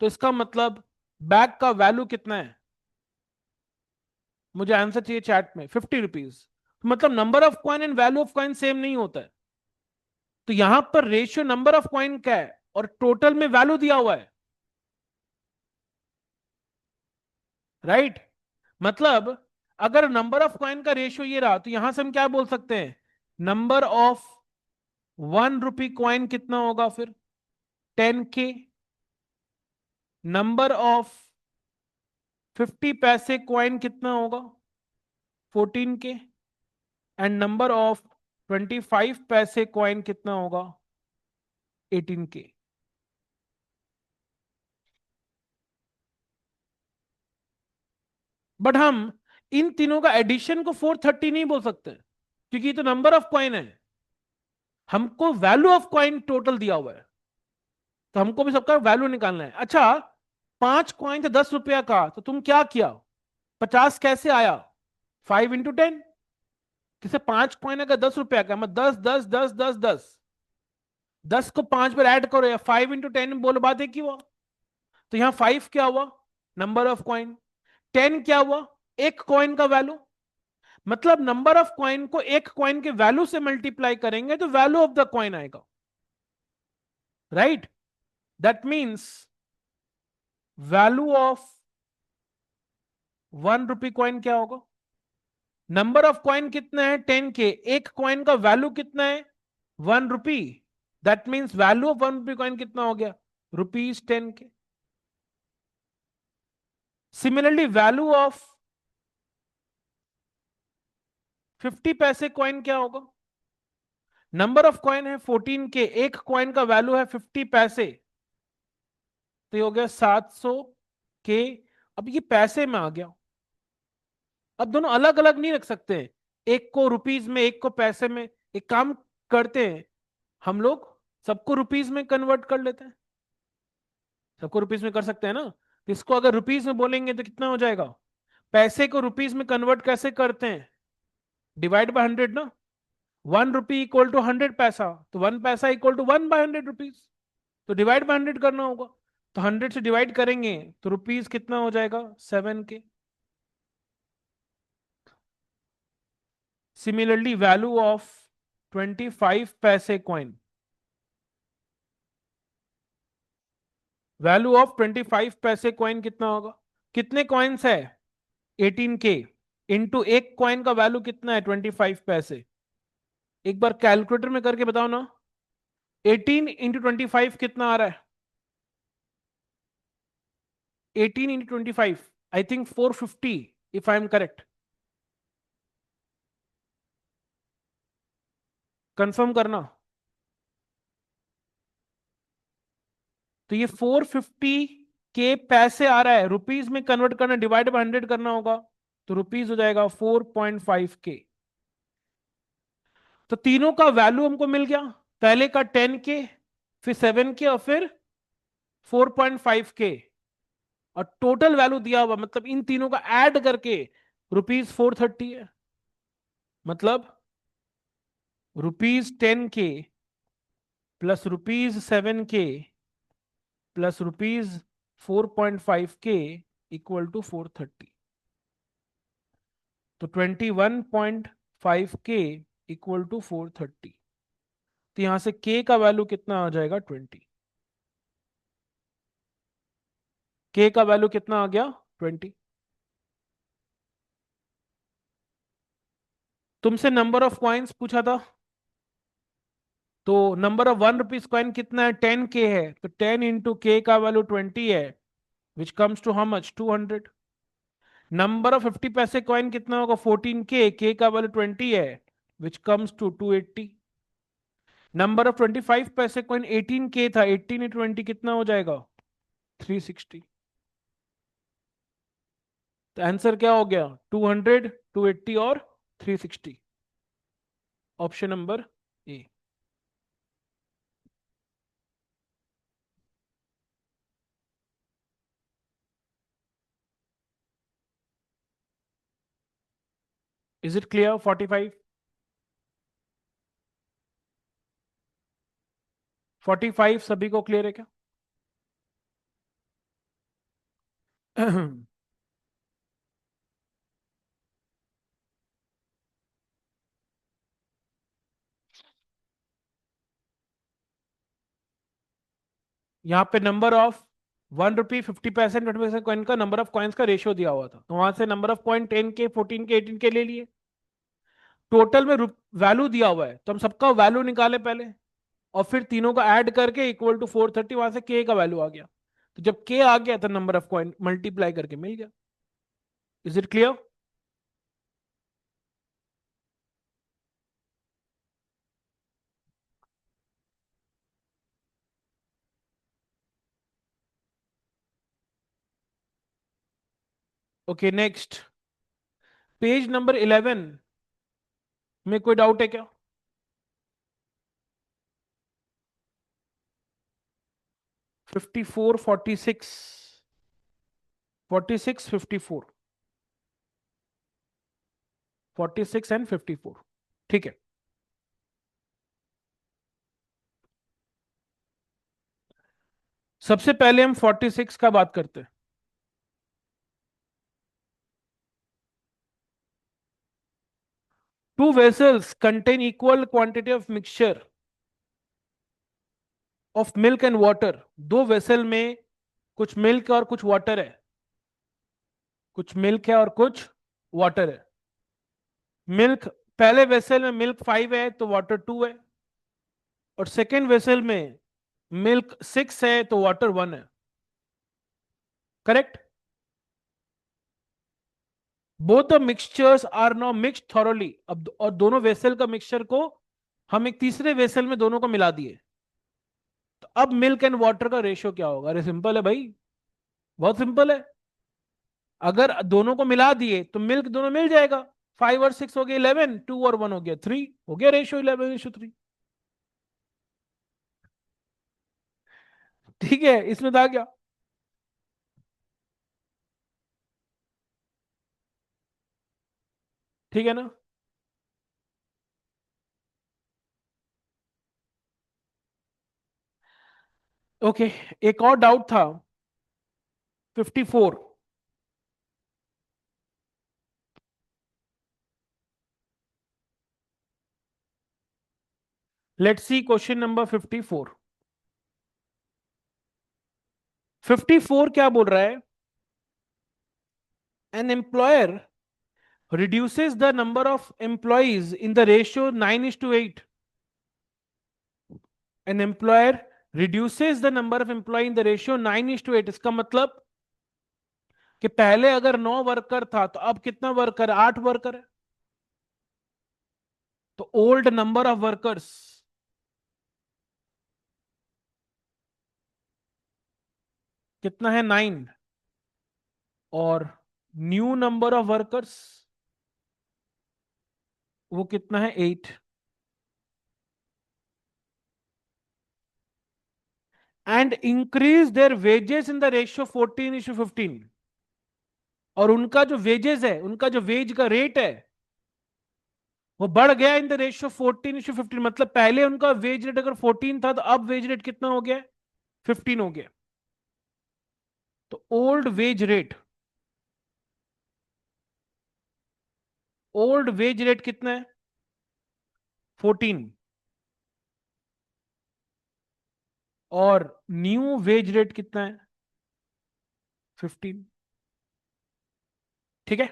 तो इसका मतलब बैग का वैल्यू कितना है? मुझे आंसर चाहिए चैट में। 50 रुपीज। मतलब number of coin and value of coin same नहीं होता है। तो यहां पर रेशियो नंबर ऑफ कॉइन क्या है और टोटल में वैल्यू दिया हुआ है, राइट? मतलब अगर नंबर ऑफ कॉइन का रेशियो ये रहा तो यहां से हम क्या बोल सकते हैं? नंबर ऑफ 1 रुपी कॉइन कितना होगा फिर? 10K। नंबर ऑफ 50 पैसे कॉइन कितना होगा? 14K। एंड नंबर ऑफ 25 पैसे कॉइन कितना होगा? 18K। बट हम इन तीनों का एडिशन को 430 नहीं बोल सकते, क्योंकि ये तो नंबर ऑफ कॉइन है। हमको वैल्यू ऑफ कॉइन टोटल दिया हुआ है, तो हमको भी सबका वैल्यू निकालना है। अच्छा, 5 कॉइन था 10 रुपया का, तो तुम क्या किया? 50 कैसे आया? 5 into 10। किसे 5 कॉइन अगर 10 रुपया का, मैं 10 10 10 10 10 10 को 5 पर ऐड करो, या 5 into 10 बोलो, बात है कि वो। तो यहां 5 क्या हुआ? Number of coin. 10 क्या हुआ? एक कॉइन का वैल्यू। मतलब नंबर ऑफ कॉइन को एक कॉइन के वैल्यू से मल्टीप्लाई करेंगे तो वैल्यू ऑफ द कॉइन आएगा, right? That means value of 1 rupee coin क्या होगा? नंबर ऑफ कॉइन कितना है? 10 के। एक कॉइन का वैल्यू कितना है? 1 rupee. That means value of 1 rupee coin कितना हो गया? ₹10 के। सिमिलरली वैल्यू ऑफ 50 पैसे कॉइन क्या होगा? नंबर ऑफ कॉइन है 14 के, एक कॉइन का वैल्यू है 50 पैसे, तो ये हो गया 700 के। अब ये पैसे में आ गया। अब दोनों अलग अलग नहीं रख सकते हैं, एक को रुपीज में एक को पैसे में। एक काम करते हैं हम लोग, सबको रुपीज में कन्वर्ट कर लेते हैं। सबको रुपीज में कर सकते हैं ना? तो इसको अगर रुपीज में बोलेंगे तो कितना हो जाएगा? पैसे को रुपीज में कन्वर्ट कैसे करते हैं? डिवाइड बाय 100 ना। 1 रुपी इक्वल टू 100 पैसा, तो 1 पैसा इक्वल टू 1/100 रुपीज। तो डिवाइड बाय 100 करना होगा। तो 100 से डिवाइड करेंगे तो रुपीज कितना हो जाएगा? 7 के। सिमिलरली वैल्यू ऑफ 25 पैसे कॉइन, वैल्यू ऑफ 25 पैसे कॉइन कितना होगा? कितने कॉइन्स है? 18 के। इंटू एक कॉइन का वैल्यू कितना है? 25 पैसे। एक बार कैलकुलेटर में करके बताओ ना। 18 into 25 कितना आ रहा है? 18 into 25, I think 450, if I am correct. Confirm करना। तो ये 450 के पैसे आ रहा है, रुपीज में कन्वर्ट करना, डिवाइड बाय 100 करना होगा, तो रुपीज हो जाएगा 4.5 के। तो तीनों का वैल्यू हमको मिल गया, पहले का 10 के, फिर 7 के, और फिर 4.5 के। और टोटल वैल्यू दिया हुआ, मतलब इन तीनों का ऐड करके ₹430 है। मतलब ₹10 के प्लस ₹7 के प्लस ₹4.5 के इक्वल टू 430। तो 21.5 के इक्वल टू 430। तो यहां से के का वैल्यू कितना आ जाएगा? 20। के का वैल्यू कितना आ गया? 20। तुमसे नंबर ऑफ कॉइन्स पूछा था, तो नंबर ऑफ 1 रुपीज कॉइन कितना है? 10 के है, तो 10 इंटू के का वैल्यू 20 है, which comes to how much? 200। Number of 50 पैसे कॉइन कितना होगा? 14 के का वैल्यू 20 है, which comes to 280। Number of 25 पैसे कॉइन 18 के था, 18 इंटू 20 कितना हो जाएगा? 360। तो आंसर क्या हो गया? 200, 280 और 360। Option number A. Is it clear? 45, 45 सभी को क्लियर है क्या? यहाँ पे नंबर ऑफ 1 रुपी 50 पैसे 20 पैसे कॉइन का नंबर ऑफ कॉइन्स का रेशियो दिया हुआ था, तो वहां से नंबर ऑफ कॉइन 10 के 14 के 18 के ले लिए। टोटल में वैल्यू दिया हुआ है, तो हम सबका वैल्यू निकाले पहले, और फिर तीनों का ऐड करके इक्वल टू 430, वहां से के का वैल्यू आ गया। तो जब के आ गया तो नंबर ऑफ कॉइन मल्टीप्लाई करके मिल गया। Is it clear? Okay, next page number 11 में कोई डाउट है क्या? 54, 46। 46, 54, 46 एंड 54। ठीक है, सबसे पहले हम 46 का बात करते हैं। Two vessels contain equal quantity of mixture of milk and water. दो वेसल में कुछ मिल्क और कुछ वाटर है, कुछ मिल्क है और कुछ वाटर है। मिल्क, पहले वेसल में मिल्क 5 है तो वाटर 2 है, और सेकेंड वेसल में मिल्क 6 है तो वाटर 1 है। Correct? Both the mixtures are now mixed thoroughly. अब और दोनों वेसल का मिक्सचर को हम एक तीसरे वेसल में दोनों को मिला दिए, तो अब मिल्क एंड वाटर का रेशियो क्या होगा? अरे सिंपल है भाई, बहुत सिंपल है। अगर दोनों को मिला दिए तो मिल्क दोनों मिल जाएगा। 5 और 6 हो गया 11, 2 और 1 हो गया 3, हो गया रेशियो 11:3। ठीक है, इसमें था क्या? ठीक है ना? ओके, एक और डाउट था, 54। Let's see question number 54। 54 क्या बोल रहा है? An employer reduces the number of employees in the ratio 9:8। An employer reduces the number of employee in the ratio 9:8। इसका मतलब कि पहले अगर 9 वर्कर था तो अब कितना वर्कर? 8 वर्कर है। तो ओल्ड नंबर ऑफ वर्कर्स कितना है? 9। और न्यू नंबर ऑफ वर्कर्स वो कितना है? 8। And increase their wages in the ratio 14:15। और उनका जो वेजेस है, उनका जो वेज का रेट है वो बढ़ गया इन द रेशियो 14:15। मतलब पहले उनका वेज रेट अगर 14 था तो अब वेज रेट कितना हो गया? 15 हो गया। तो ओल्ड वेज रेट कितना है? 14। और न्यू वेज रेट कितना है? 15। ठीक है,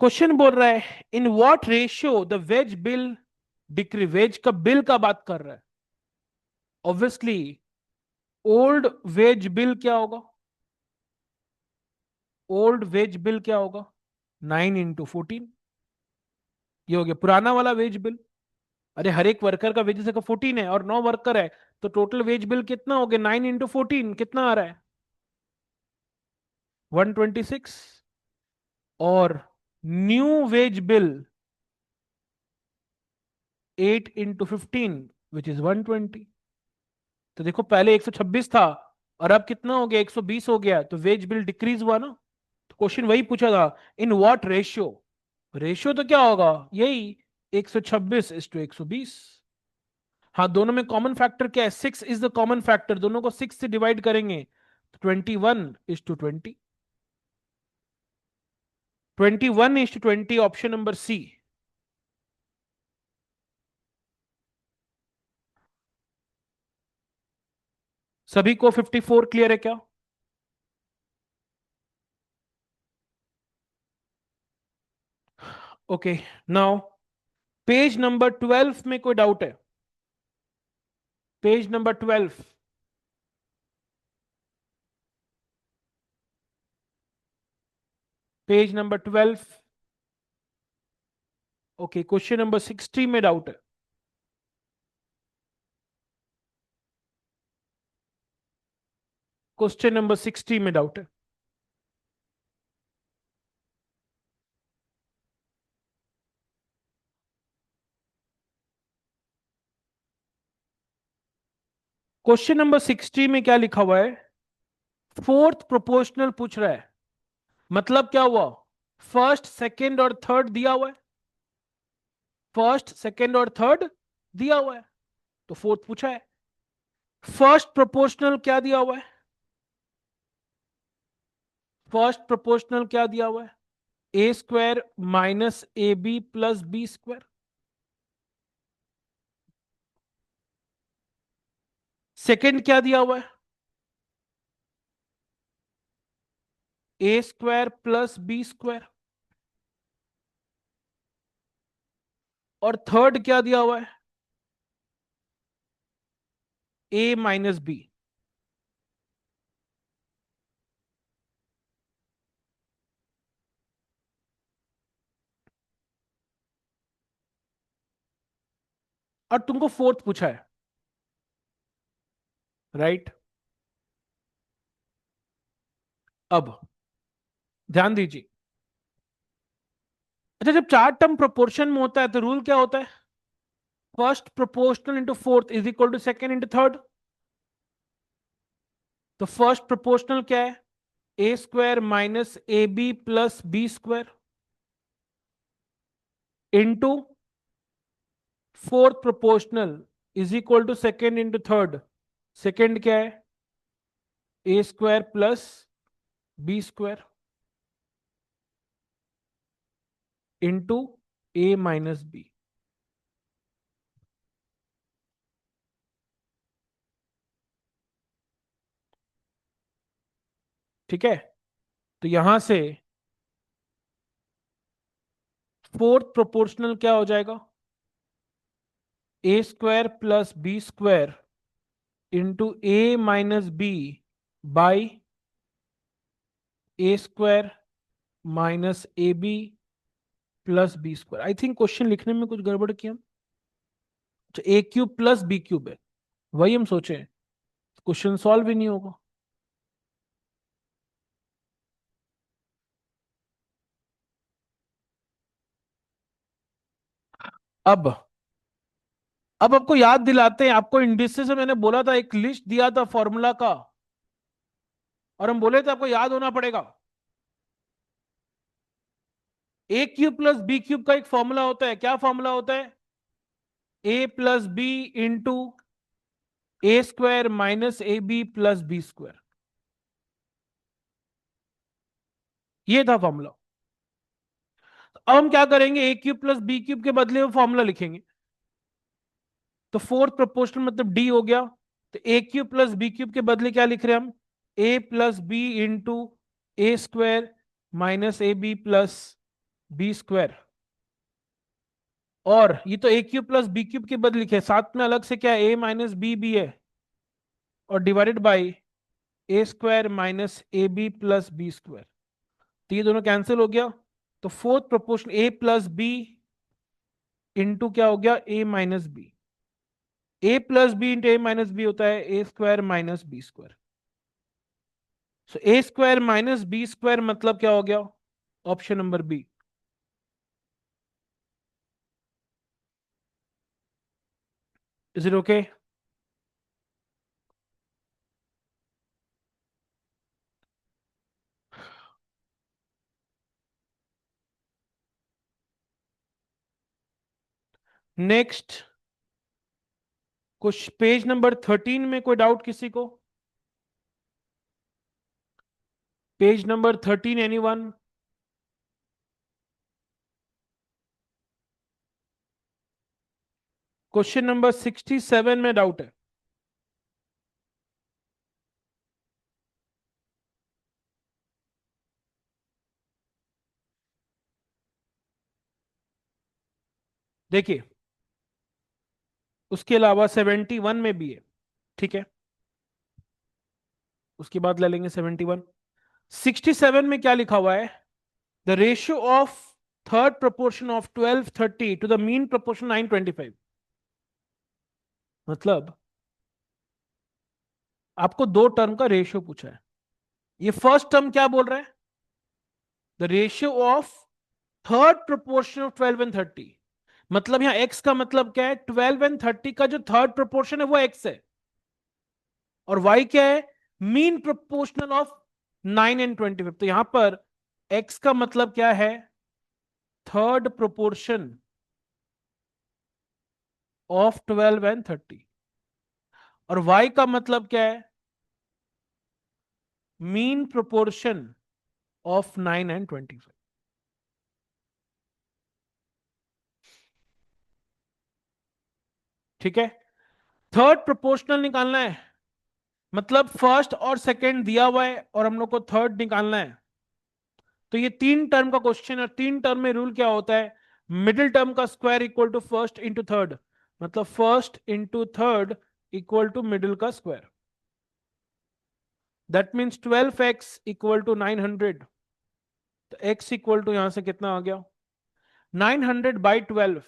क्वेश्चन बोल रहा है in what ratio the wage bill decrease. Wage का बिल का बात कर रहा है। ऑब्वियसली ओल्ड वेज बिल क्या होगा? ओल्ड वेज बिल क्या होगा? 9 × 14। ये हो गया पुराना वाला वेज बिल। अरे हर एक वर्कर का वेजेस का 14 है और 9 वर्कर है, तो टोटल वेज बिल कितना हो गया? 9 × 14 कितना आ रहा है? 126। और new ways bill 8 × 15 which is 120। तो देखो पहले 126 था और अब कितना हो गया? 120 हो गया, तो वेज बिल डिक्रीज हुआ ना। तो क्वेश्चन वही पूछा था, इन व्हाट रेशियो। रेशियो तो क्या होगा? यही 126:120। हाँ, दोनों में कॉमन फैक्टर क्या है? 6 इज द कॉमन फैक्टर, दोनों को 6 से डिवाइड करेंगे तो 21:20। 21:20, ऑप्शन नंबर सी। सभी को 54 क्लियर है क्या? ओके, नाउ पेज नंबर 12 में कोई डाउट है? Page number 12। Page number 12। Okay, question number 60 में डाउट है। क्वेश्चन नंबर 60 में डाउट है। क्वेश्चन नंबर 60 में क्या लिखा हुआ है? फोर्थ प्रोपोर्शनल पूछ रहा है, मतलब क्या हुआ, फर्स्ट सेकंड और थर्ड दिया हुआ है, फर्स्ट सेकंड और थर्ड दिया हुआ है, तो फोर्थ पूछा है। फर्स्ट प्रोपोर्शनल क्या दिया हुआ है, फर्स्ट प्रोपोर्शनल क्या दिया हुआ है, ए square minus A B plus B square. Second क्या दिया हुआ है, ए स्क्वायर प्लस बी स्क्वायर। और थर्ड क्या दिया हुआ है, ए माइनस बी। और तुमको फोर्थ पूछा है, राइट। अब ध्यान दीजिए, अच्छा जब चार टर्म प्रोपोर्शन में होता है तो रूल क्या होता है, first proportional into fourth is equal to second into third. तो फर्स्ट प्रोपोर्शनल क्या है, ए square minus A B plus B square into fourth proportional is equal to second into third. Second क्या है, ए square plus B square into ए minus b. ठीक है, तो यहां से फोर्थ प्रोपोर्शनल क्या हो जाएगा, ए square plus B square into A minus b by A square minus A B plus B square. I think question लिखने में कुछ गड़बड़ किया, अच्छा a cube plus B cube है, वही हम सोचे, क्वेश्चन सॉल्व ही नहीं होगा। अब अब आपको याद दिलाते हैं, आपको इंडिसेस से मैंने बोला था, एक लिस्ट दिया था फॉर्मूला का, और हम बोले थे आपको याद होना पड़ेगा। A cube plus B cube का एक फॉर्मूला होता है, क्या फॉर्मूला होता है, a plus B into a square minus A B plus B square, ये था फॉर्मूला। अब हम क्या करेंगे, a cube plus B cube के बदले में फॉर्मूला लिखेंगे, तो फोर्थ प्रोपोर्शनल मतलब डी हो गया, तो ए क्यूब प्लस बी क्यूब के बदले क्या लिख रहे हैं हम, a plus B into a square minus A B plus B square. और ये तो ए क्यूब प्लस बी क्यूब के बदले लिखे, साथ में अलग से क्या ए माइनस बी भी है, और divided by A square minus A B plus B square. तो ये दोनों कैंसिल हो गया, तो fourth proportion A plus B into क्या हो गया, A minus B. A plus B into A minus B होता है ए square minus B square. So A square minus B square मतलब क्या हो गया, option number B. Is it okay? Next, कुछ पेज नंबर 13 में कोई डाउट किसी को, page number 13 anyone? Question number 67 में डाउट है? देखिए, उसके अलावा 71 में भी है, ठीक है, उसके बाद ले लेंगे 71। 67 में क्या लिखा हुआ है, the ratio of third proportion of 1230 to the mean proportion 925। मतलब आपको दो टर्म का रेशियो पूछा है, ये फर्स्ट टर्म क्या बोल रहा है, the ratio of third proportion of 12 and 30। मतलब यहां x का मतलब क्या है, 12 एंड 30 का जो थर्ड प्रोपोर्शन है वो x है, और y क्या है, मीन प्रोपोर्शनल ऑफ 9 एंड 25। तो यहां पर x का मतलब क्या है? Third proportion of 12 and 30। और y का मतलब क्या है? Mean proportion of 9 and 25। ठीक है, थर्ड प्रोपोर्शनल निकालना है, मतलब फर्स्ट और सेकंड दिया हुआ है और हम लोग को थर्ड निकालना है। तो ये तीन टर्म का क्वेश्चन है। तीन टर्म में रूल क्या होता है? मिडिल टर्म का square equal to first into third, मतलब first into third equal to middle का square. That means 12x equal to 900। तो x इक्वल टू यहां से कितना आ गया? 900 by 12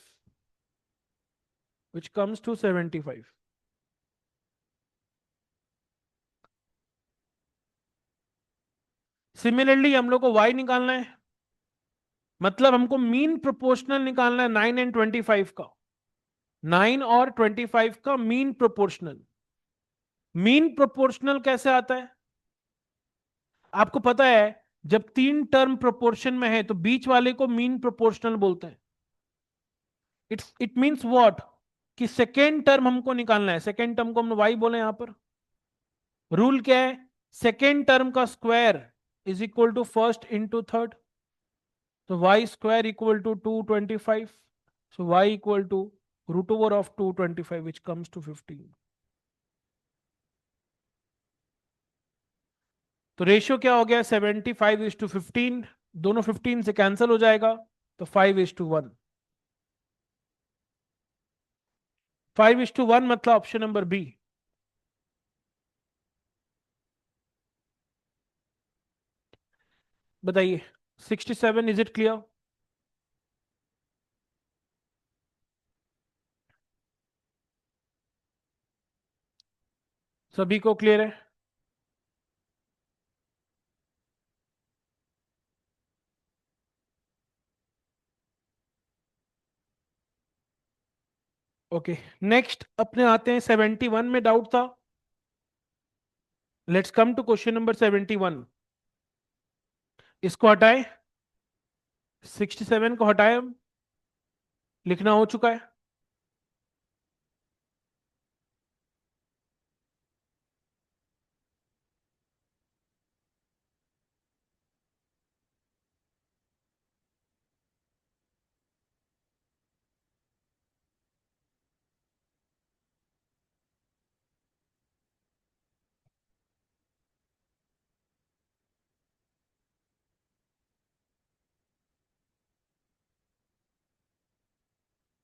which comes to 75। Similarly हम लोग को y निकालना है, मतलब हमको मीन प्रोपोर्शनल निकालना है 9 एंड 25 का। 9 और 25 का मीन प्रोपोर्शनल। मीन प्रोपोर्शनल कैसे आता है? आपको पता है, जब तीन टर्म प्रोपोर्शन में है तो बीच वाले को मीन प्रोपोर्शनल बोलते हैं। It means what? कि सेकेंड टर्म हमको निकालना है। सेकेंड टर्म को हम y बोले यहां पर। रूल क्या है? सेकेंड टर्म का square is equal to first into third. तो y square equal to 225। So y equal to root over of 225 which comes to 15। तो रेशियो क्या हो गया? 75:15। दोनों 15 से कैंसिल हो जाएगा, तो 5:1। 5:1 मतलब ऑप्शन नंबर बी। बताइए, 67, इज इट क्लियर? सभी को क्लियर है? ओके, नेक्स्ट अपने आते हैं 71 में डाउट था। Let's come to question number 71। इसको हटाए, 67 को हटाए, हम लिखना हो चुका है।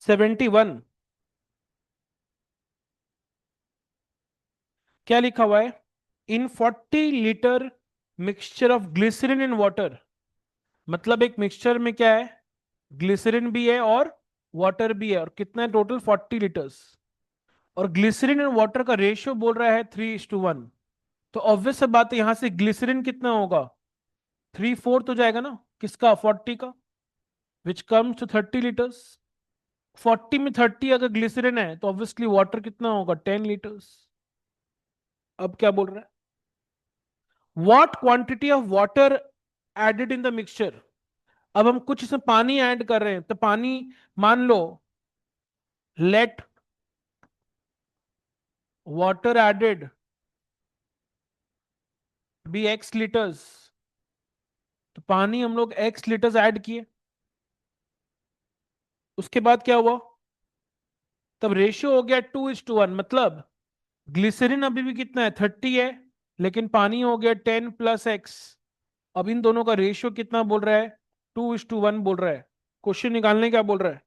सेवेंटी वन क्या लिखा हुआ है? In 40 litre mixture of glycerine in water. मतलब एक मिक्सचर में क्या है? ग्लिसरीन भी है और वाटर भी है, और कितना है टोटल? 40 लीटर्स। और ग्लिसरीन एंड वाटर का रेशियो बोल रहा है 3:1। तो ऑब्वियस सा बात है, यहां से ग्लिसरीन कितना होगा? 3/4 हो जाएगा ना, किसका? 40 का, विच कम्स टू 30 लीटर्स। 40 में 30 अगर ग्लिसरीन है तो ऑब्वियसली वाटर कितना होगा? 10 लीटर्स। अब क्या बोल रहा है? What quantity of water added in the mixture. अब हम कुछ इसमें पानी ऐड कर रहे हैं, तो पानी, मान लो, let water added be x litres. तो पानी हम लोग x लीटर्स ऐड किए, उसके बाद क्या हुआ? तब रेशियो हो गया 2:1। मतलब ग्लिसरीन अभी भी कितना है? 30 है, लेकिन पानी हो गया 10 + x। अब इन दोनों का रेशियो कितना बोल रहा है? 2:1 बोल रहा है। क्वेश्चन निकालने क्या बोल रहा है?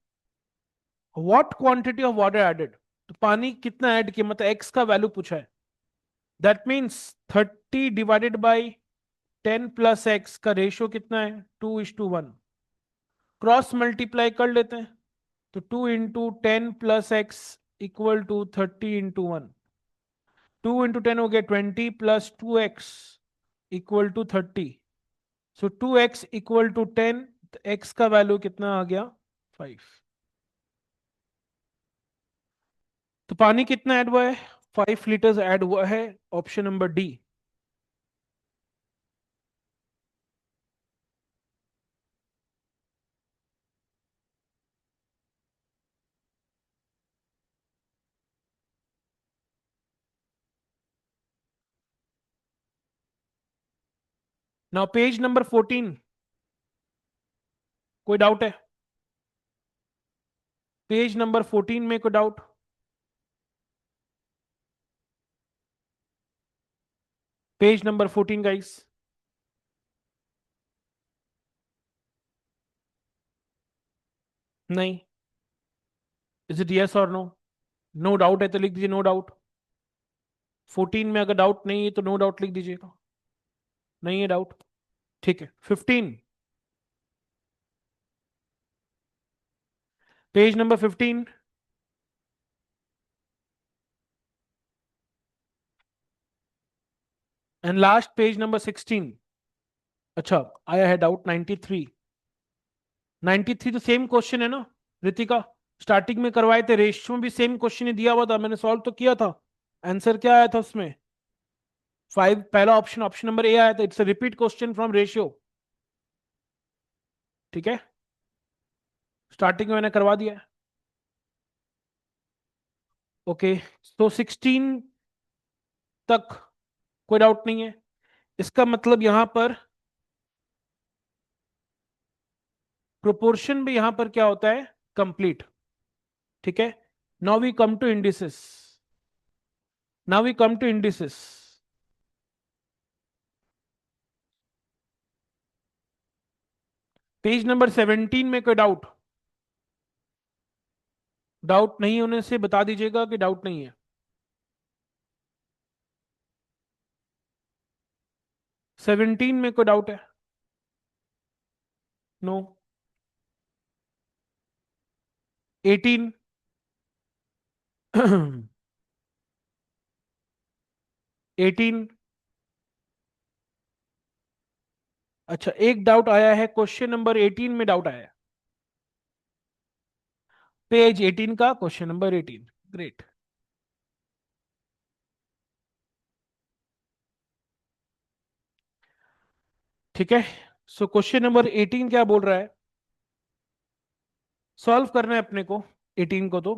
What quantity of water added. तो पानी कितना ऐड किया, मतलब x का वैल्यू पूछा है। That means 30 divided by 10 + x का रेशियो कितना है? 2:1। क्रॉस मल्टीप्लाई कर लेते हैं, तो 2 × 10 + x इक्वल टू 30 × 1। 2 × 10 हो गया 20 + 2x equal to 30। So 2x equal to 10। तो x का वैल्यू कितना आ गया? 5। तो पानी कितना ऐड हुआ है? 5 लीटर्स ऐड हुआ है, option number D. Now page number 14, कोई डाउट है? पेज नंबर 14 में कोई डाउट? Page number 14 guys. नहीं? इज इट यस और नो? नो डाउट है तो लिख दीजिए नो डाउट। 14 में अगर डाउट नहीं है तो नो डाउट लिख दीजिएगा। नहीं है डाउट? ठीक है। 15, page number 15 and last page number 16। अच्छा, आया है डाउट 93। 93 तो सेम क्वेश्चन है ना रितिका? स्टार्टिंग में करवाए थे, रेशियो में भी सेम क्वेश्चन ही दिया हुआ था, मैंने सॉल्व तो किया था। आंसर क्या आया था उसमें? 5, पहला ऑप्शन, ऑप्शन नंबर ए आया था। It's a repeat question from ratio. ठीक है, स्टार्टिंग में मैंने करवा दिया है। ओके, तो 16 तक कोई डाउट नहीं है। इसका मतलब यहां पर प्रोपोर्शन भी यहां पर क्या होता है? कंप्लीट। ठीक है, now we come to indices. Now we come to indices. Page number 17 में कोई डाउट? डाउट नहीं होने से बता दीजिएगा कि डाउट नहीं है। 17 में कोई डाउट है? नो? 18? 18? अच्छा, एक डाउट आया है, क्वेश्चन नंबर 18 में डाउट आया है। पेज 18 का क्वेश्चन नंबर 18। ग्रेट। ठीक है, सो क्वेश्चन नंबर 18 क्या बोल रहा है? सॉल्व करना है अपने को 18 को। तो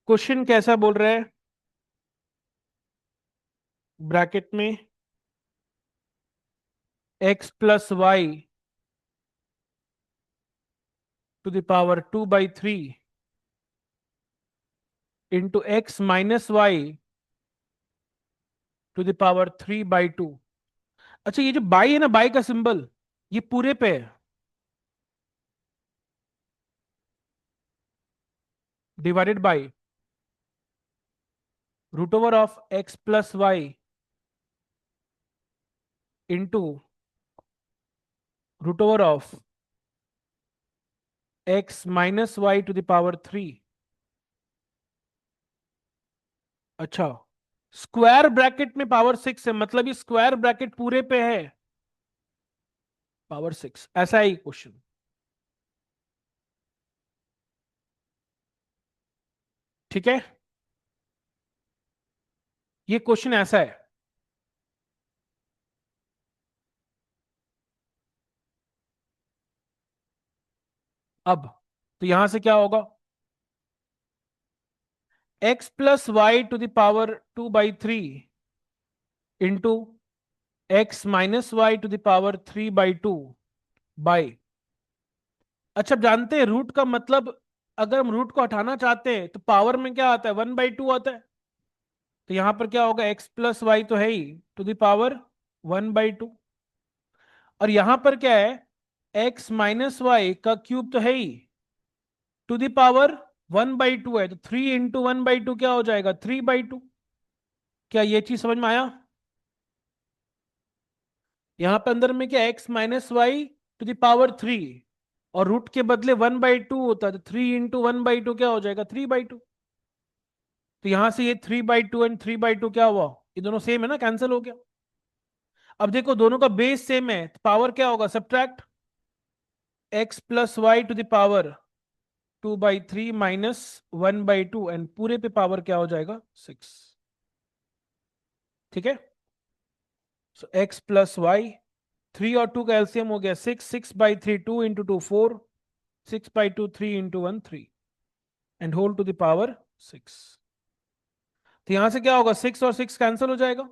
क्वेश्चन कैसा बोल रहा है? ब्रैकेट में x plus Y to the power 2/3 into X minus Y to the power 3/2। अच्छा, ये जो बाई है ना, बाई का सिंबल ये पूरे पे है, divided by root over of X plus Y into root over of X minus Y to the power 3। अच्छा, स्क्वायर ब्रैकेट में पावर 6 है, मतलब ये स्क्वायर ब्रैकेट पूरे पे है पावर 6। ऐसा ही क्वेश्चन। ठीक है, ये क्वेश्चन ऐसा है। अब तो यहां से क्या होगा? X plus Y to the power 2/3 into X minus Y to the power 3/2 by. अच्छा, अब जानते हैं रूट का मतलब, अगर हम रूट को हटाना चाहते हैं तो पावर में क्या आता है? 1/2 आता है। तो यहां पर क्या होगा? एक्स प्लस वाई तो है ही टू द पावर 1/2, और यहां पर क्या है? एक्स माइनस वाई का क्यूब तो है ही टू द पावर 1/2 है, तो 3 इंटू 1/2 क्या हो जाएगा? 3/2। क्या ये चीज समझ में आया? यहां पे अंदर में क्या? X minus Y to the power 3, और रूट के बदले 1/2 होता है, तो 3 इंटू 1/2 क्या हो जाएगा? 3/2। तो यहां से ये 3/2 एंड 3/2 क्या हुआ? ये दोनों सेम है ना, कैंसिल हो गया। अब देखो, दोनों का बेस सेम है, तो पावर क्या होगा? Subtract X plus Y to the power 2/3 minus 1/2, and पूरे पे पावर क्या हो जाएगा? 6। ठीक है, सो एक्स प्लस वाई, 3 और 2 का एलसीएम हो गया 6, 6/3, 2 into 2 4, 6/2, 3 into 1 3, and whole to the power 6। तो यहां से क्या होगा, 6 और 6 कैंसिल हो जाएगा,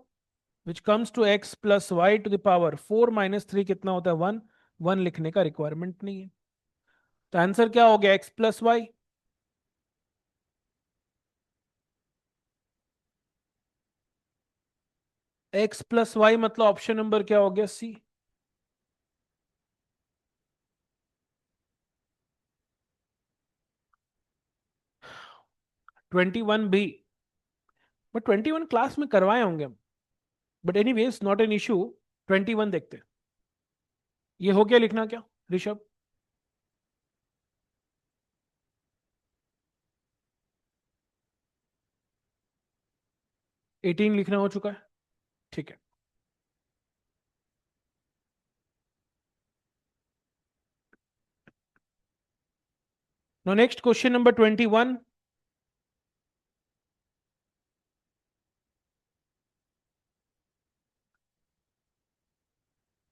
which comes to x plus Y to the power 4 minus 3 कितना होता है 1, 1 लिखने का रिक्वायरमेंट नहीं है। तो आंसर क्या हो गया, x plus Y. x plus Y मतलब ऑप्शन नंबर क्या हो गया, सी। 21 भी, बट 21 क्लास में करवाए होंगे हम, but anyways not an issue. 21 देखते हैं। ये हो गया लिखना क्या ऋषभ? 18 लिखना हो चुका है, ठीक है। Now next question number 21.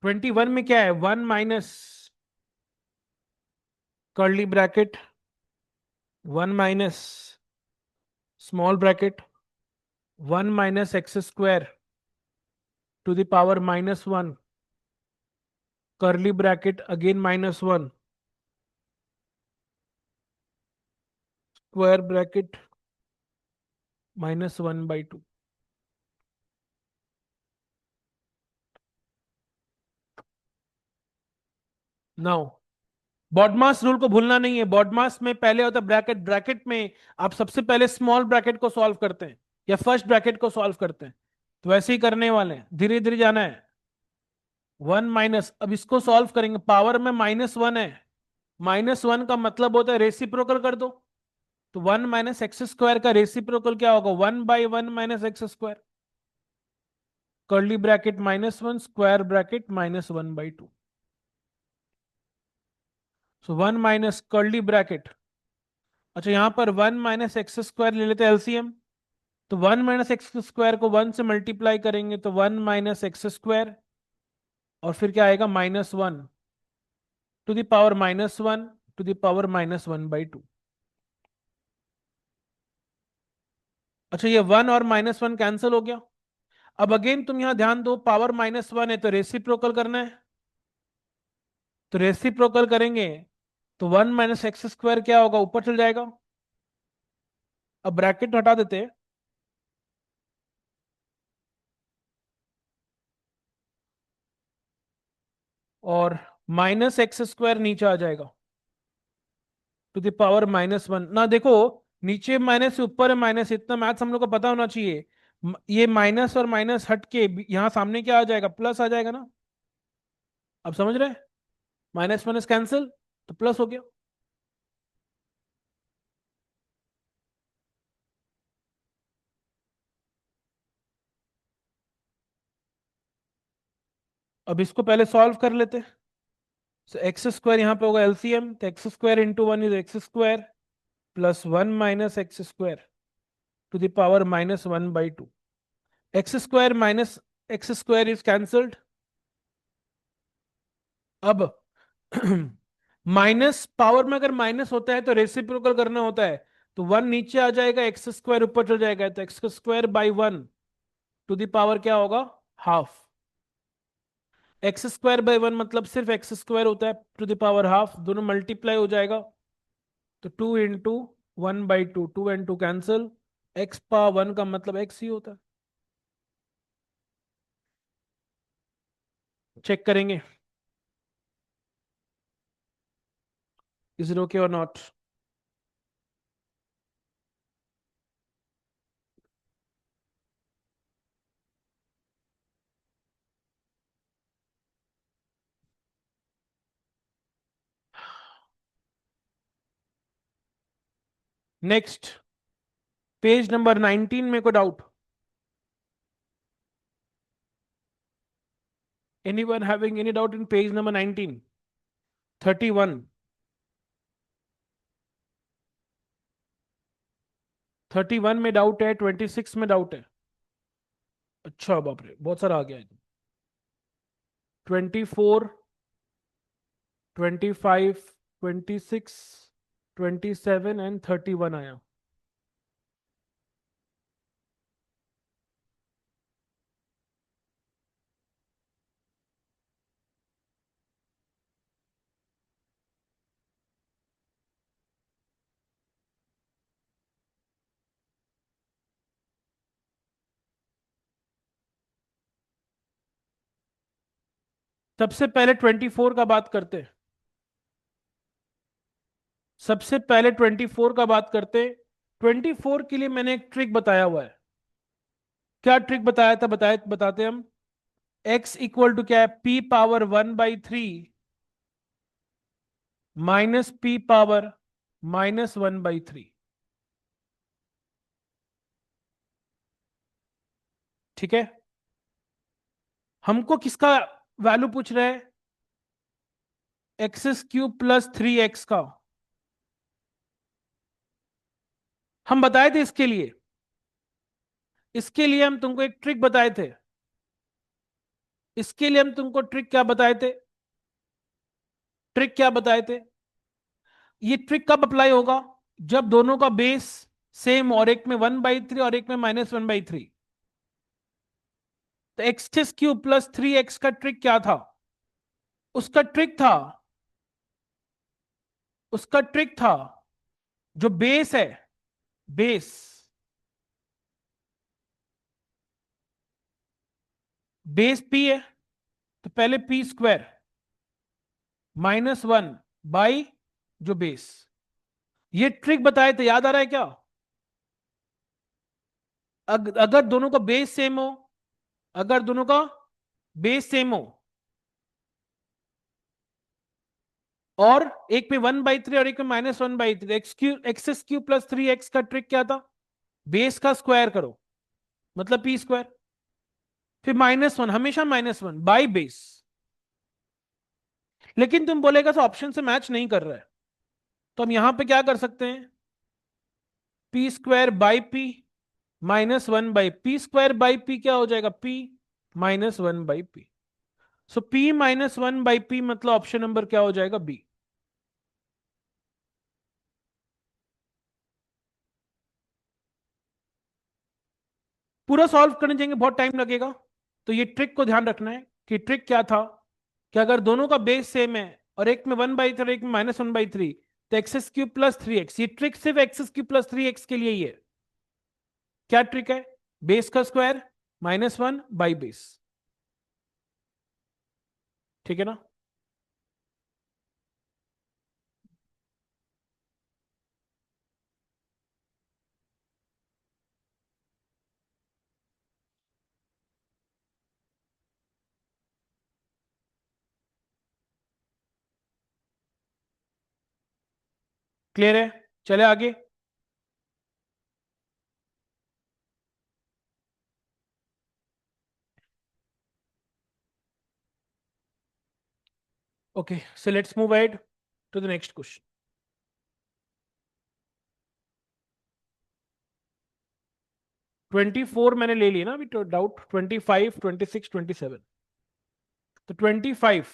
21 में क्या है, 1 minus curly bracket, 1 minus small bracket, 1 minus X square to the power -1, curly bracket again -1, square bracket -1/2। Now BODMAS rule को भूलना नहीं है। बॉडमास में पहले होता है ब्रैकेट, ब्रैकेट में आप सबसे पहले स्मॉल ब्रैकेट को सॉल्व करते हैं या फर्स्ट ब्रैकेट को सॉल्व करते हैं, तो वैसे ही करने वाले हैं, धीरे धीरे जाना है। 1 माइनस, अब इसको सॉल्व करेंगे, पावर में -1 है, -1 का मतलब होता है रेसिप्रोकल कर दो, तो 1 माइनस एक्स स्क्वायर का रेसिप्रोकल क्या होगा, 1/1 minus X square, curly bracket -1, square bracket -1/2। सो 1 माइनस कर्ली ब्रैकेट, अच्छा यहां पर 1 माइनस एक्स स्क्वायर ले लेते हैं एलसीएम, तो 1 माइनस एक्स स्क्वायर को 1 से मल्टीप्लाई करेंगे तो 1 माइनस एक्स स्क्वायर, और फिर क्या आएगा -1 to the power -1 to the power -1/2। अच्छा ये 1 और -1 कैंसिल हो गया। अब अगेन तुम यहां ध्यान दो, पावर -1 है तो रेसिप्रोकल करना है, तो रेसिप्रोकल करेंगे तो 1 माइनस एक्स स्क्वायर क्या होगा, ऊपर चल जाएगा। अब ब्रैकेट हटा देते हैं, और माइनस एक्स स्क्वायर नीचे आ जाएगा टू द पावर -1 ना। देखो नीचे माइनस से ऊपर है माइनस, इतना मैथ्स हम लोग को पता होना चाहिए। ये माइनस और माइनस हट के यहां सामने क्या आ जाएगा, प्लस आ जाएगा ना। अब समझ रहे, माइनस माइनस कैंसिल, तो प्लस हो गया। अब इसको पहले सॉल्व कर लेते हैं। एक्स स्क्वायर यहाँ पे होगा एलसीएम, तो X square into 1 is X square plus 1 minus X square to the power -1/2। X square minus X square is cancelled. अब माइनस पावर में अगर माइनस होता है तो रेसिप्रोकल करना होता है, तो 1 नीचे आ जाएगा, एक्स स्क्वायर ऊपर चल जाएगा, तो X square by 1 to the power क्या होगा, हाफ। एक्स स्क्वायर बाई 1 मतलब सिर्फ एक्स स्क्वायर होता है, टू द पावर हाफ, दोनों मल्टीप्लाई हो जाएगा, तो 2 × 1/2, 2 and 2 कैंसिल, एक्स पावर 1 का मतलब एक्स ही होता है। चेक करेंगे इज इट ओके और नॉट। नेक्स्ट पेज नंबर 19 में को doubt, anyone having any doubt in page number 19? 31, 31 में डाउट है, 26 में डाउट है। अच्छा बाप रे, बहुत सारा आ गया है। 24, 25, 26, 27 एंड 31 आया। सबसे पहले 24 का बात करते हैं। सबसे पहले 24 का बात करते हैं। 24 के लिए मैंने एक ट्रिक बताया हुआ है। क्या ट्रिक बताया था, बताते हम। x इक्वल टू क्या है, p power 1/3 minus p power -1/3। ठीक है। हमको किसका वैल्यू पूछ रहे हैं, x³ प्लस 3x का। हम बताए थे इसके लिए हम तुमको एक ट्रिक बताए थे। इसके लिए हम तुमको ट्रिक क्या बताए थे, ट्रिक क्या बताए थे। ये ट्रिक कब अप्लाई होगा, जब दोनों का बेस सेम, और एक में 1/3 और एक में -1/3। तो x³ प्लस 3x का ट्रिक क्या था, उसका ट्रिक था उसका ट्रिक था जो बेस है, बेस बेस p है, तो पहले p² -1 जो बेस। ये ट्रिक बताए थे, याद आ रहा है क्या। अगर दोनों का बेस सेम हो, अगर दोनों का बेस सेम हो, और एक में 1/3 और एक में -1/3, x³ प्लस 3x का ट्रिक क्या था, बेस का स्क्वायर करो, मतलब p², फिर -1, हमेशा -1 बाई बेस। लेकिन तुम बोलेगा तो ऑप्शन से मैच नहीं कर रहा है, तो हम यहां पे क्या कर सकते हैं, p² बाई p -1/p² क्या हो जाएगा, p -1/p। सो p -1/p मतलब ऑप्शन नंबर क्या हो जाएगा, बी। पूरा सॉल्व करने जाएंगे बहुत टाइम लगेगा, तो ये ट्रिक को ध्यान रखना है कि ट्रिक क्या था, कि अगर दोनों का बेस सेम है और एक में 1/3 और एक में -1/3, तो x³ प्लस 3x। ये ट्रिक सिर्फ x³ प्लस 3x के लिए ही है। क्या ट्रिक है, बेस का स्क्वायर -1 बाई बेस। ठीक है ना। क्लियर है, चले आगे। Okay, so let's move ahead to the next question. 24 मैंने ले लिया ना अभी, तो डाउट 25, 26, 27। तो 25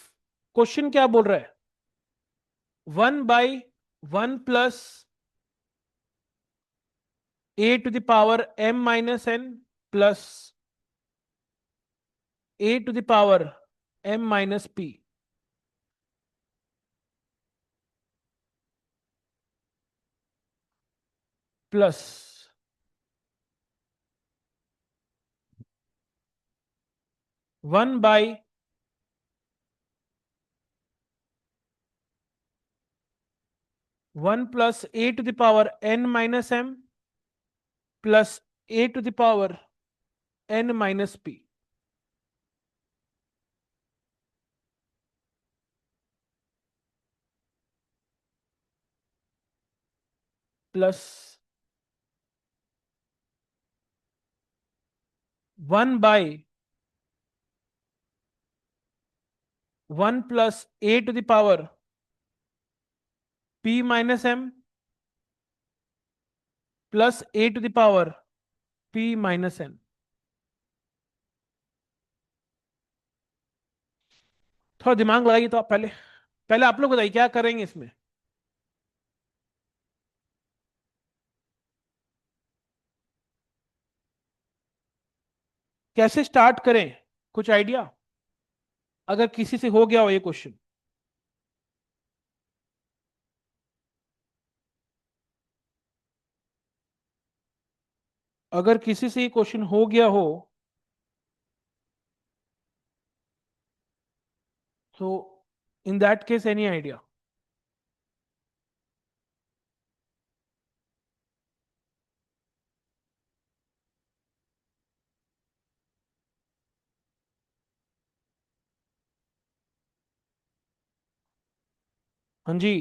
क्वेश्चन क्या बोल रहा है, 1/1 plus a⁻m−n plus a⁻m−p plus 1/1 plus a⁻n−m plus a⁻n−p plus 1/1 plus a⁻p−m plus a⁻p−n। थोड़ा दिमाग लगाइए, तो आप पहले पहले आप लोग बताइए क्या करेंगे इसमें। कैसे स्टार्ट करें, कुछ आइडिया, अगर किसी से हो गया हो ये क्वेश्चन। अगर किसी से ये क्वेश्चन हो गया हो, So in that case, any idea? हाँ जी,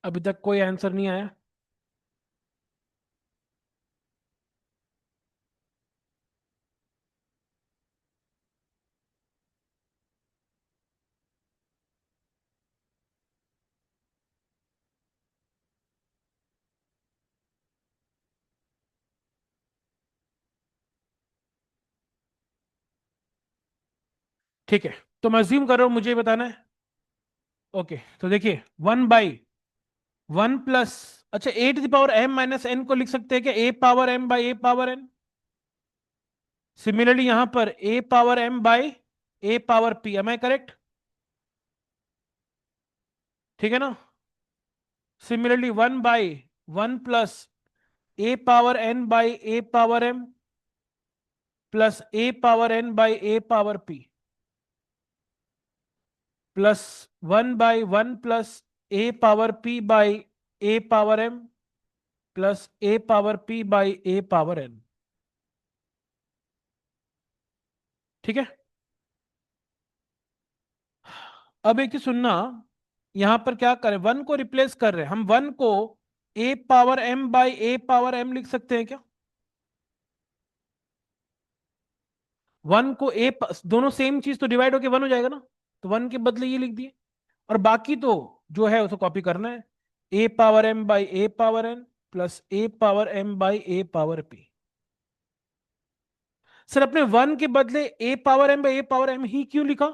अभी तक कोई आंसर नहीं आया। ठीक है, तो मैं अज्यूम कर रहा हूं मुझे बताना है। ओके, तो देखिए 1/1 प्लस, अच्छा a⁻m - n को लिख सकते हैं क्या a⁻m/a⁻n? सिमिलरली यहां पर a⁻m/a⁻p, एम आई करेक्ट? ठीक है ना? Similarly 1/1 plus a⁻n/a⁻m plus a⁻n/a⁻p plus 1/1 plus a⁻p/a⁻m plus a⁻p/a⁻n। ठीक है, अब एक चीज सुनना, यहां पर क्या करें, वन को रिप्लेस कर रहे हैं हम, वन को a⁻m/a⁻m लिख सकते हैं क्या? वन को दोनों सेम चीज तो डिवाइड होके वन हो जाएगा ना, तो वन के बदले ये लिख दिए, और बाकी तो जो है उसको कॉपी करना है, a⁻m/a⁻n प्लस a⁻m/a⁻p। सर अपने वन के बदले a⁻m/a⁻m ही क्यों लिखा?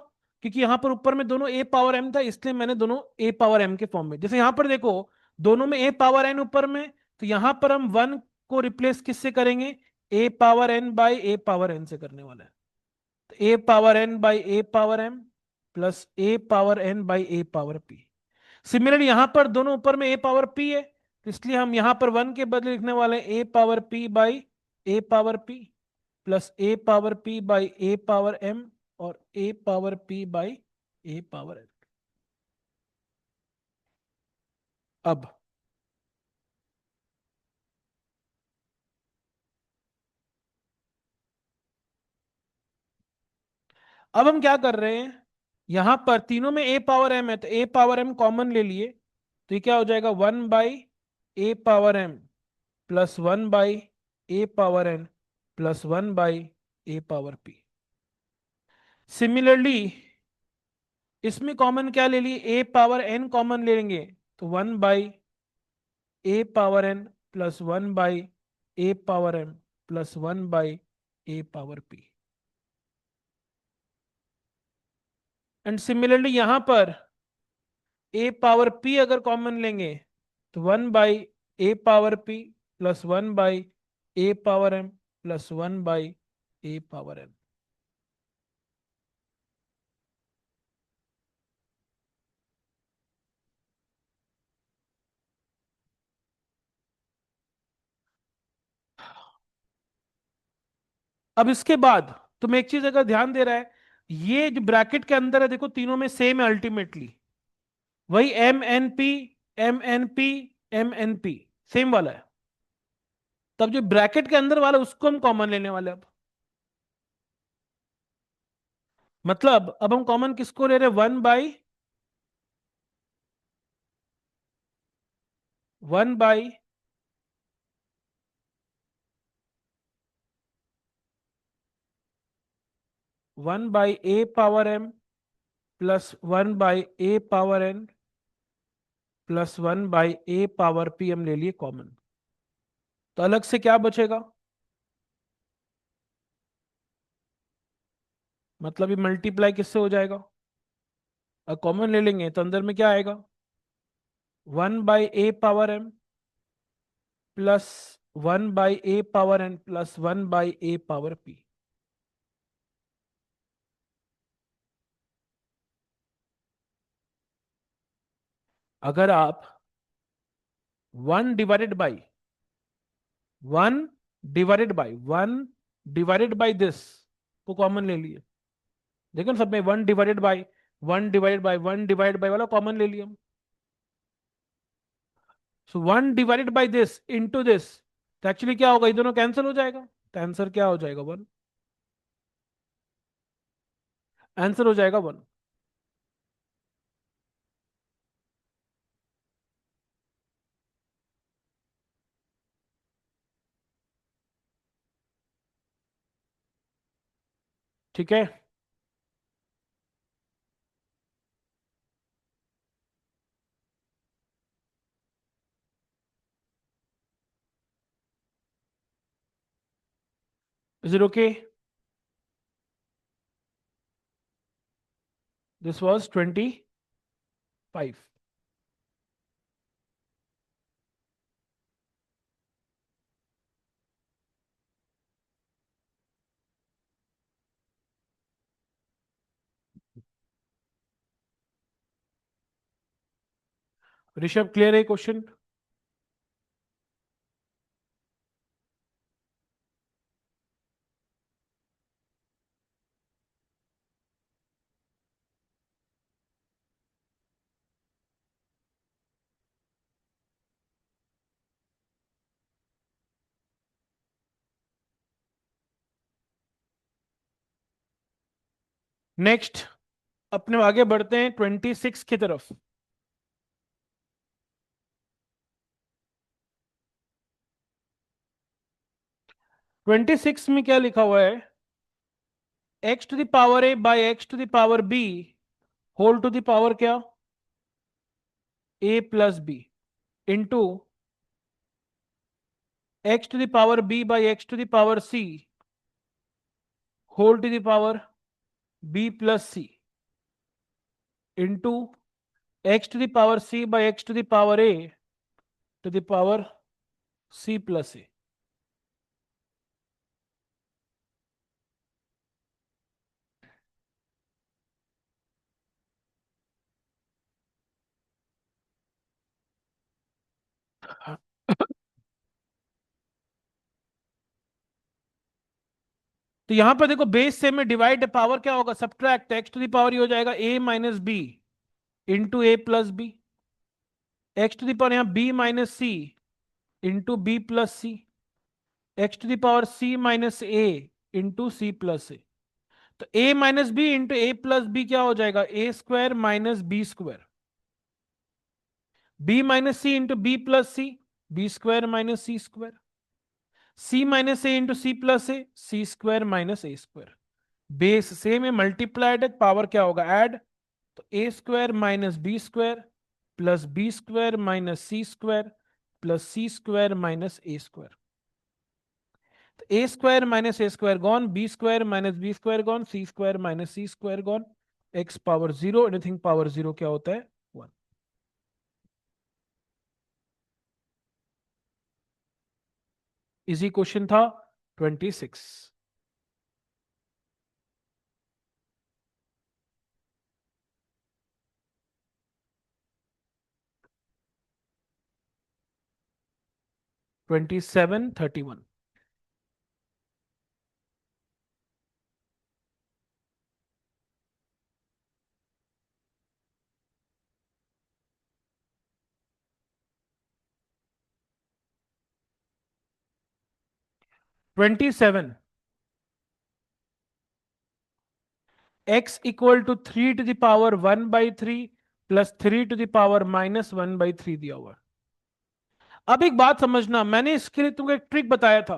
क्योंकि यहां पर ऊपर में दोनों a⁻m था, इसलिए मैंने दोनों a⁻m के फॉर्म में, जैसे यहां पर देखो दोनों में a⁻n ऊपर में, तो यहां पर हम वन को रिप्लेस किससे करेंगे, a⁻n/a⁻n से करने वाला है, तो a⁻n/a⁻m प्लस a⁻n/a⁻p। सिमिलरली यहां पर दोनों ऊपर में a⁻p है, तो इसलिए हम यहां पर वन के बदले लिखने वाले हैं a⁻p/a⁻p प्लस a⁻p/a⁻m और a⁻p/a⁻n। अब हम क्या कर रहे हैं, यहां पर तीनों में a⁻m है, तो a⁻m कॉमन ले लिए, तो ये क्या हो जाएगा 1/a⁻m plus 1/a⁻n plus 1/a⁻p। Similarly इसमें कॉमन क्या ले लिए, a⁻n कॉमन ले लेंगे, तो 1/a⁻n plus 1/a⁻m plus 1/a⁻p। And similarly यहां पर a⁻p अगर कॉमन लेंगे, तो 1/a⁻p plus 1/a⁻m plus 1/a⁻n। अब इसके बाद तुम एक चीज अगर ध्यान दे रहा है, ये जो ब्रैकेट के अंदर है देखो तीनों में सेम है अल्टीमेटली, वही MNP MNP MNP सेम वाला है, तब जो ब्रैकेट के अंदर वाला उसको हम कॉमन लेने वाले अब, मतलब अब हम कॉमन किसको ले रहे हैं, 1/1 a⁻m plus 1/a⁻n plus 1/a⁻p हम ले लिए कॉमन, तो अलग से क्या बचेगा, मतलब ये मल्टीप्लाई किससे हो जाएगा? कॉमन ले लेंगे तो अंदर में क्या आएगा? 1/a⁻m plus 1/a⁻n plus 1/a⁻p। अगर आप 1 दिस को कॉमन ले लिए, देखो ना सब में 1 डिवाइडेड बाई वाला कॉमन ले लिया हम। सो 1 divided by this into this, तो एक्चुअली क्या होगा, ये दोनों कैंसिल हो जाएगा, तो आंसर क्या हो जाएगा? 1। आंसर हो जाएगा 1। ठीक है। Is it okay? This was 25। Rishabh clear है क्वेश्चन? नेक्स्ट अपने आगे बढ़ते हैं 26 की तरफ। 26 में क्या लिखा हुआ है? x⁴a/x⁴b whole to the power क्या? a plus B into x⁴b/x⁴c whole to the power b plus C into x⁴c/x⁴a to the power c plus a। तो यहां पर देखो बेस से में डिवाइड पावर क्या होगा? सब्ट्रैक्ट, x⁴ हो जाएगा a minus B into A plus b, x⁴ यहाँ b minus c into b plus c, x⁴c minus a into c plus a. तो a minus B into A plus b क्या हो जाएगा? a² minus b², b minus c into b plus c, b² minus c², c minus a into c plus a, c² minus a²। Base same है, multiplied है, power क्या होगा? Add, तो a² minus b² plus b² minus c² plus c² minus a²। तो a² minus a² gone, b² minus b² gone, c² minus c² gone, x power 0, anything power 0 क्या होता है? 1। Easy question था 26। 27, 31। 27, x equal to 3 to the power 1/3 प्लस 3 to the power minus 1/3 दिया हुआ है। अब एक बात समझना, मैंने इसके लिए तुमको एक ट्रिक बताया था।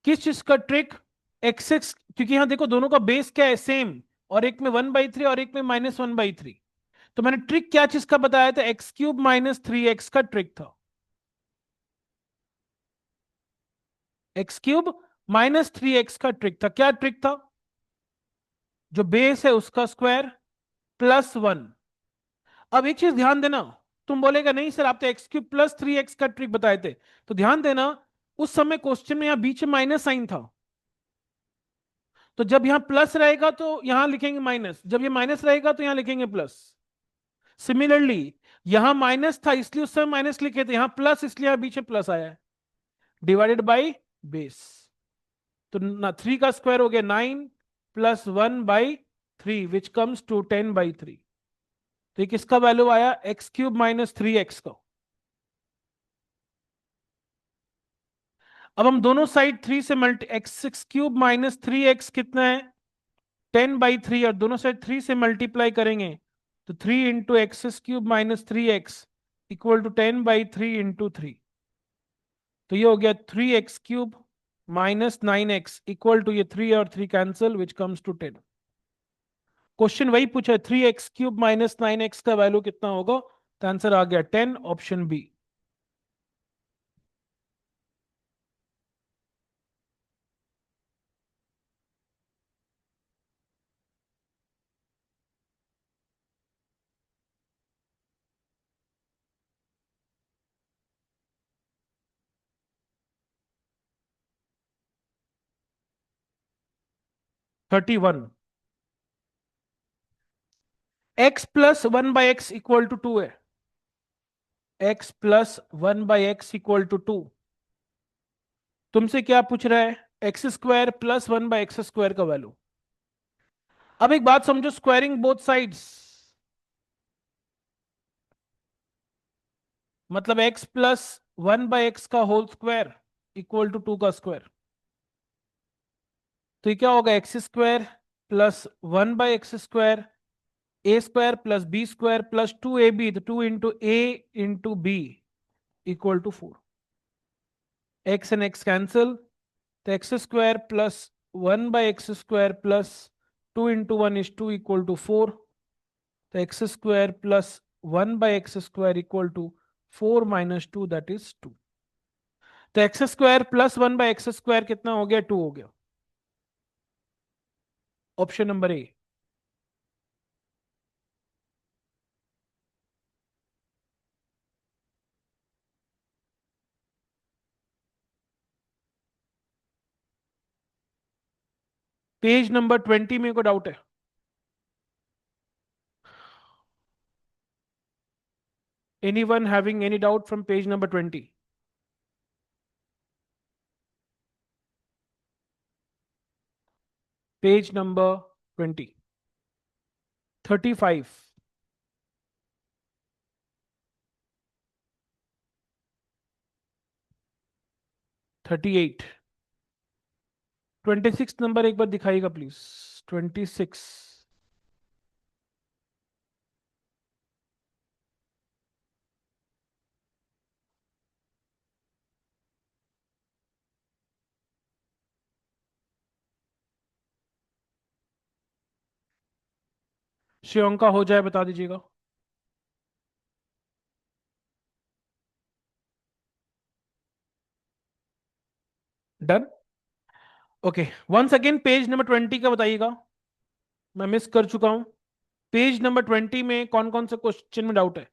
किस चीज का ट्रिक? एक्स, क्योंकि यहां देखो दोनों का बेस क्या है? सेम, और एक में 1/3 और एक में -1/3। तो मैंने ट्रिक क्या चीज का बताया था? x³ माइनस 3x का ट्रिक था। x³ माइनस 3x का ट्रिक था। क्या ट्रिक था? जो बेस है उसका स्क्वायर +1। अब एक चीज ध्यान देना, तुम बोलेगा नहीं सर आप तो x³ + 3x का ट्रिक बताए थे, तो ध्यान देना उस समय क्वेश्चन में यहां बीच में माइनस साइन था, तो जब यहां प्लस रहेगा तो यहां लिखेंगे माइनस, जब ये माइनस रहेगा तो यहां लिखेंगे प्लस। सिमिलरली यहां माइनस था इसलिए उस समय माइनस लिखे थे, यहां प्लस इसलिए यहां बीच में प्लस आया है, डिवाइडेड बाई बेस। तो ना 3 का स्क्वायर हो गया 9 +1/3 विच कम्स टू 10/3। तो ये किसका वैल्यू आया, x³ - 3x का। अब हम दोनों साइड 3 से मल्टी, x³ - 3x कितना है 10/3, और दोनों साइड 3 से मल्टीप्लाई करेंगे तो 3 × x³ - 3x = 10/3 × 3। तो ये हो गया 3x³ - 9x = ये 3 और 3 cancel which comes to 10। Question वही पूछा है 3x³ - 9x का वैल्यू कितना होगा, तो आंसर आ गया 10, ऑप्शन बी। (31) x + 1/x = 2 है, x + 1/x = 2। तुमसे क्या पूछ रहा है, x² + 1/x² का वैल्यू। अब एक बात समझो, स्क्वायरिंग बोथ साइड्स, मतलब x + 1/x का होल स्क्वायर = 2 का स्क्वायर। तो ये क्या होगा, x² + 1/x², a² + b² + 2ab, तो 2 × a × b = 4। x and x cancel, तो x² + 1/x² + 2 × 1 is 2 = 4। तो x² + 1/x² = 4 - 2 that is 2। तो x² + 1/x² कितना हो गया, 2 हो गया, option number A. Page number 20 में कोई डाउट है? Anyone having any doubt from page number 20? Page number 20. 35. 38. 26 number एक बार दिखाइएगा प्लीज। 26। श्रियंका हो जाए बता दीजिएगा। Done. Okay, once again page number 20 का बताइएगा, मैं मिस कर चुका हूं। पेज नंबर 20 में कौन कौन से क्वेश्चन में डाउट है?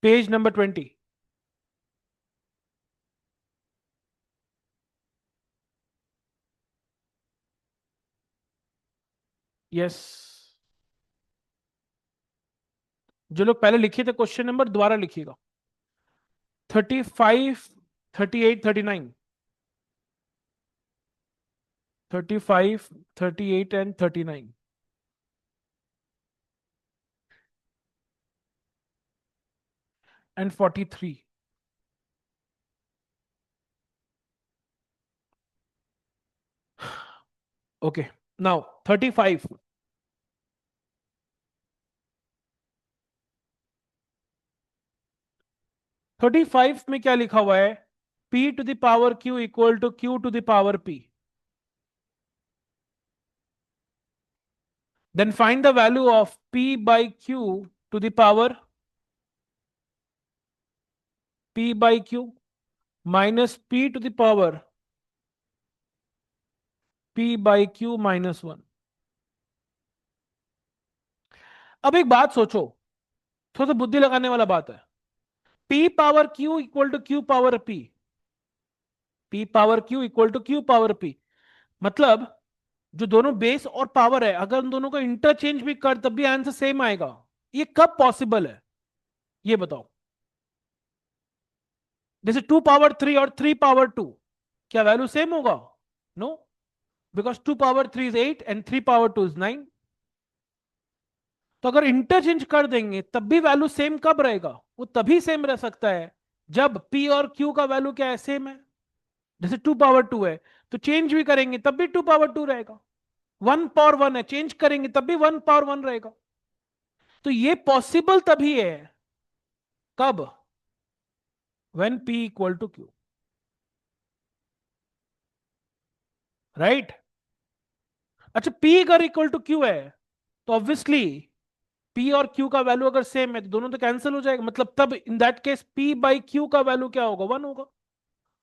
Page number 20। यस, जो लोग पहले लिखे थे क्वेश्चन नंबर दोबारा लिखिएगा। 35, 38, 39। 35, 38 and 39 and 43. Okay, now 35. 35 में क्या लिखा हुआ है, p to the power q equal to q to the power p. Then find the value of p by q to the power p by q minus p to the power p/q-1। अब एक बात सोचो, थोड़ा सा बुद्धि लगाने वाला बात है। p/q = q/p, p/q = q/p, मतलब जो दोनों बेस और पावर है, अगर उन दोनों को इंटरचेंज भी कर तब भी आंसर सेम आएगा। ये कब पॉसिबल है, ये बताओ। जैसे 2 पावर 3 और 3 पावर 2, क्या वैल्यू सेम होगा? No, because 2 power 3 is 8 and 3 power 2 is 9। तो अगर इंटरचेंज कर देंगे तब भी वैल्यू सेम कब रहेगा? वो तभी सेम रह सकता है जब p और q का वैल्यू क्या है, सेम है। जैसे 2 पावर 2 है, तो चेंज भी करेंगे तब भी 2 पावर 2 रहेगा। 1 पावर 1 है, चेंज करेंगे तब भी 1 पावर 1 रहेगा। तो ये पॉसिबल तभी है, कब? when p = q, right? अच्छा, p अगर इक्वल टू q है तो ऑब्वियसली p और q का वैल्यू अगर सेम है तो दोनों तो कैंसिल हो जाएगा, मतलब तब इन दैट केस p/q का वैल्यू क्या होगा? 1 होगा,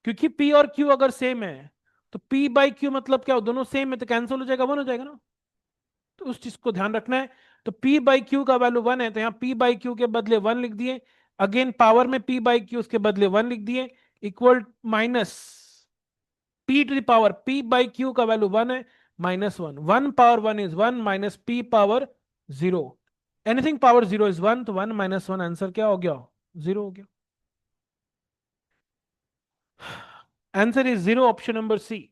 क्योंकि p और q अगर सेम है तो p/q मतलब क्या हो, दोनों सेम है तो कैंसिल हो जाएगा, 1 हो जाएगा ना। तो उस चीज को ध्यान रखना है। तो p/q का वैल्यू 1 है, तो यहाँ p/q के बदले 1 लिख दिए। अगेन पावर में p/q, उसके बदले 1 लिख दिए, इक्वल माइनस p/q का वैल्यू 1 है, -1। 1 power 1 is 1 minus p/0। Anything power 0 is 1, तो 1 - 1 आंसर क्या हो गया? 0 हो गया। Answer is 0, option number C.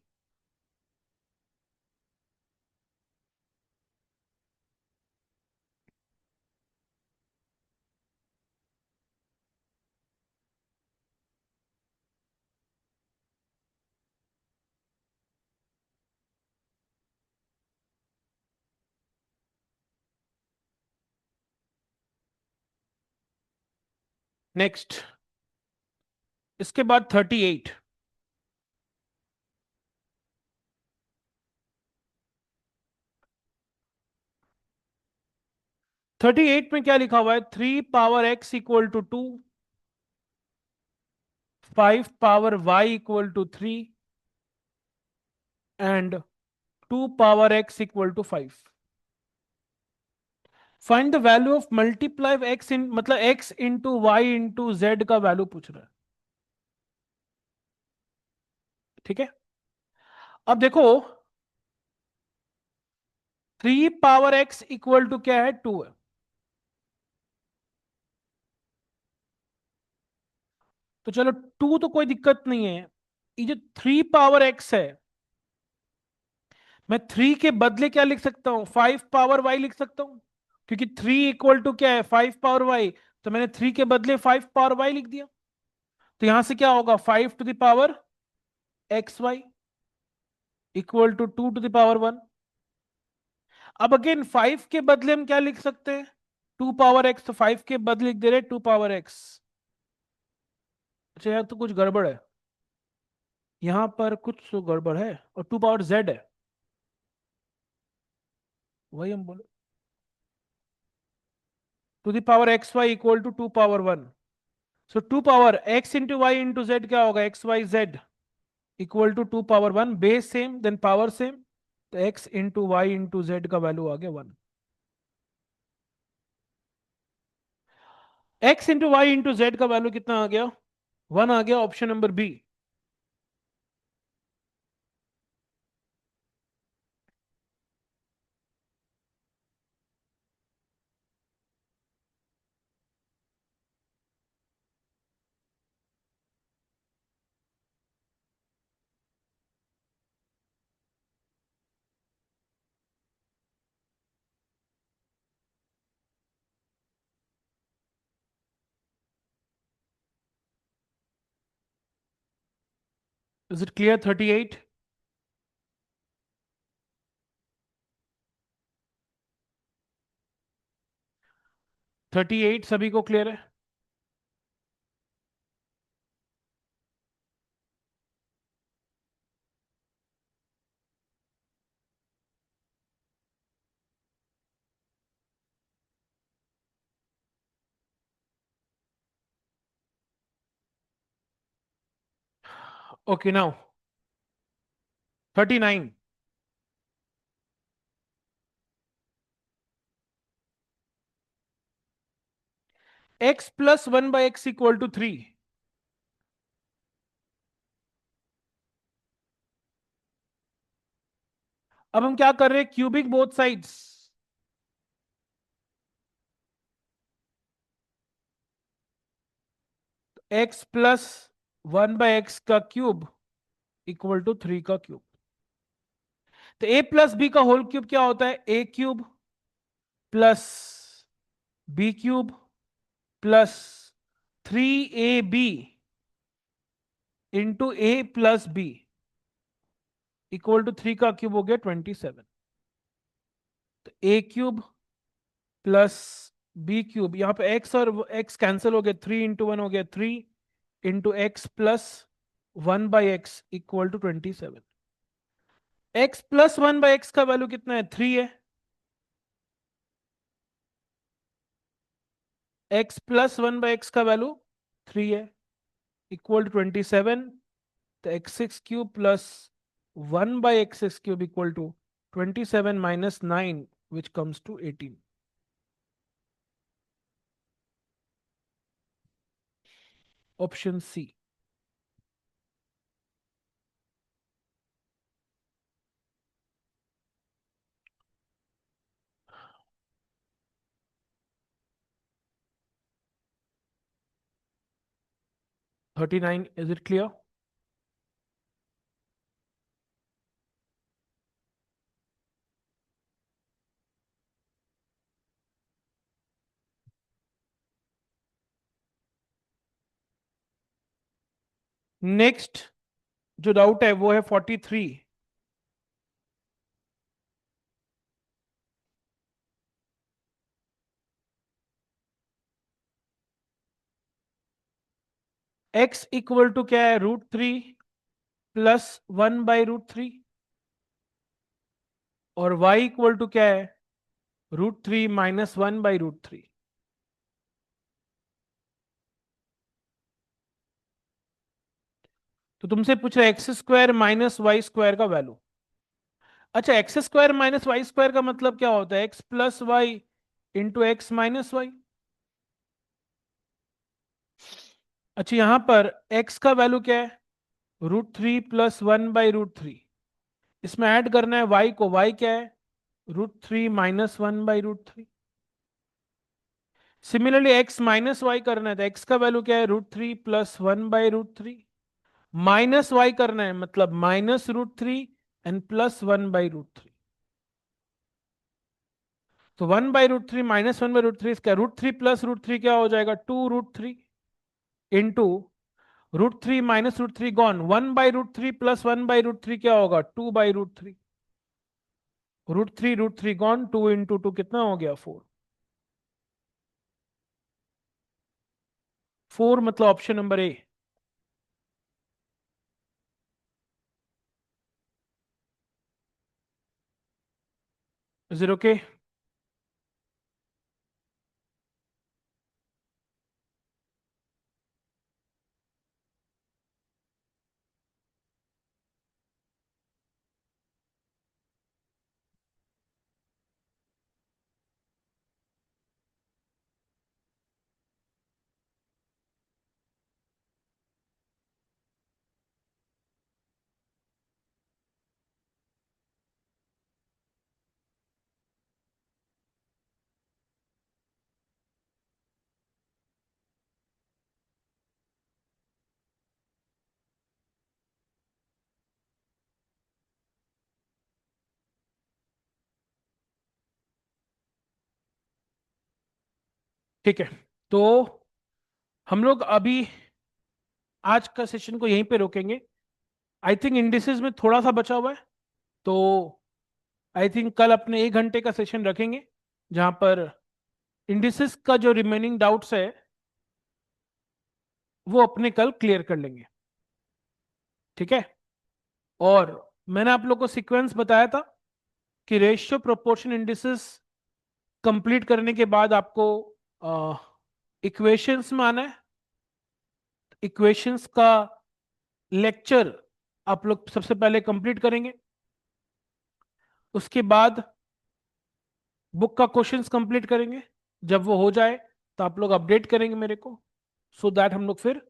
Next, इसके बाद 38। 38 में क्या लिखा हुआ है? 3 power x = 2, 5 power y = 3 and 2 power x = 5। Find the value of multiply x in, मतलब x into Y into Z का वैल्यू पूछ रहा है। ठीक है, अब देखो 3 पावर x = क्या है? 2 है। तो चलो 2 तो कोई दिक्कत नहीं है। ये जो 3 पावर x है, मैं 3 के बदले क्या लिख सकता हूं? 5 पावर y लिख सकता हूं, क्योंकि 3 = क्या है? 5 पावर y। तो मैंने 3 के बदले 5 पावर y लिख दिया। तो यहां से क्या होगा? 5 to the power xy equal to 2 to the power 1। अब अगेन 5 के बदले हम क्या लिख सकते हैं? 2 पावर x, तो 5 के बदले लिख दे रहे 2 पावर x। अच्छा, यार तो कुछ गड़बड़ है, यहां पर कुछ तो गड़बड़ है, और 2 पावर z है, वही हम बोले। To the power xy = 2 power 1। So 2 power x × y × z क्या होगा? xyz = 2 power 1, base same then power same, तो x × y × z का वैल्यू आ गया 1। x × y × z का वैल्यू कितना आ गया? 1 आ गया, option number B. Is it clear? 38। 38 सभी को क्लियर है? Okay, now 39। x plus 1/x equal to 3। अब हम क्या कर रहे हैं, cubic both sides. x plus 1/x का क्यूब इक्वल टू 3 का क्यूब। तो a प्लस बी का होल क्यूब क्या होता है, a cube plus B cube plus 3ab into A plus B equal to 3 का क्यूब हो गया 27। तो ए क्यूब प्लस बी क्यूब, यहां पे एक्स और एक्स कैंसिल हो गया, 3 × 1 हो गया 3 into X plus 1/x equal to 27। X plus 1/x का वैल्यू कितना है, 3 है। एक्स प्लस 1/x का वैल्यू 3 है, इक्वल टू 27। तो x6 cube plus 1/x6 cube equal to 27 minus 9 which comes to 18। Option C. $39, is it clear? Next जो doubt है वो है 43। x इक्वल टू क्या है, √3 प्लस 1/√3 और y इक्वल टू क्या है, √3 माइनस 1/√3। तो तुमसे पूछ रहा है x² माइनस y² का वैल्यू। अच्छा, x² माइनस y² का मतलब क्या होता है, x plus Y into X minus Y. अच्छा, यहां पर x का वैल्यू क्या है, √3 प्लस 1/√3। इसमें ऐड करना है y को, y क्या है, √3 minus 1/√3। Similarly x minus y करना है तो x का वैल्यू क्या है, √3 प्लस 1/√3 माइनस वाई करना है मतलब माइनस √3 एंड प्लस 1/√3। तो 1/√3 माइनस 1/√3 इसका √3 प्लस √3 क्या हो जाएगा, 2√3 इंटू √3 माइनस √3 गॉन, 1/√3 प्लस 1/√3 क्या होगा, 2/√3। √3 गॉन, 2 इंटू 2 कितना हो गया, 4। 4 मतलब option number A. Is it okay? ठीक है, तो हम लोग अभी आज का सेशन को यहीं पे रोकेंगे। आई थिंक इंडिसेस में थोड़ा सा बचा हुआ है, तो आई थिंक कल अपने 1 घंटे का सेशन रखेंगे जहां पर इंडिसेस का जो रिमेनिंग डाउट्स है वो अपने कल क्लियर कर लेंगे। ठीक है, और मैंने आप लोग को सीक्वेंस बताया था कि रेशियो प्रोपोर्शन इंडिसेस कंप्लीट करने के बाद आपको इक्वेशंस में आना है। इक्वेशंस का लेक्चर आप लोग सबसे पहले कंप्लीट करेंगे, उसके बाद बुक का क्वेश्चंस कंप्लीट करेंगे। जब वो हो जाए तो आप लोग अपडेट करेंगे मेरे को, सो दैट हम लोग फिर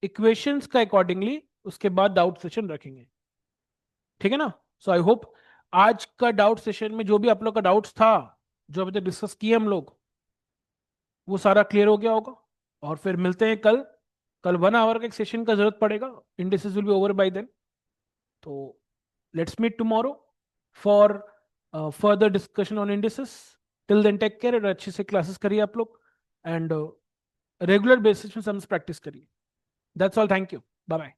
इक्वेशंस का अकॉर्डिंगली उसके बाद डाउट सेशन रखेंगे, ठीक है ना। सो आई होप आज का डाउट सेशन में जो भी आप लोग का डाउट्स था, जो अभी तक डिस्कस किए हम लोग, वो सारा क्लियर हो गया होगा। और फिर मिलते हैं कल। कल 1 आवर का एक सेशन का जरूरत पड़ेगा, indices will be over by then. तो let's meet tomorrow for further discussion on indices. Till then take care, और अच्छे से क्लासेस करिए आप लोग, एंड रेगुलर बेसिस में सम्स प्रैक्टिस करिए। That's all, thank you, bye bye.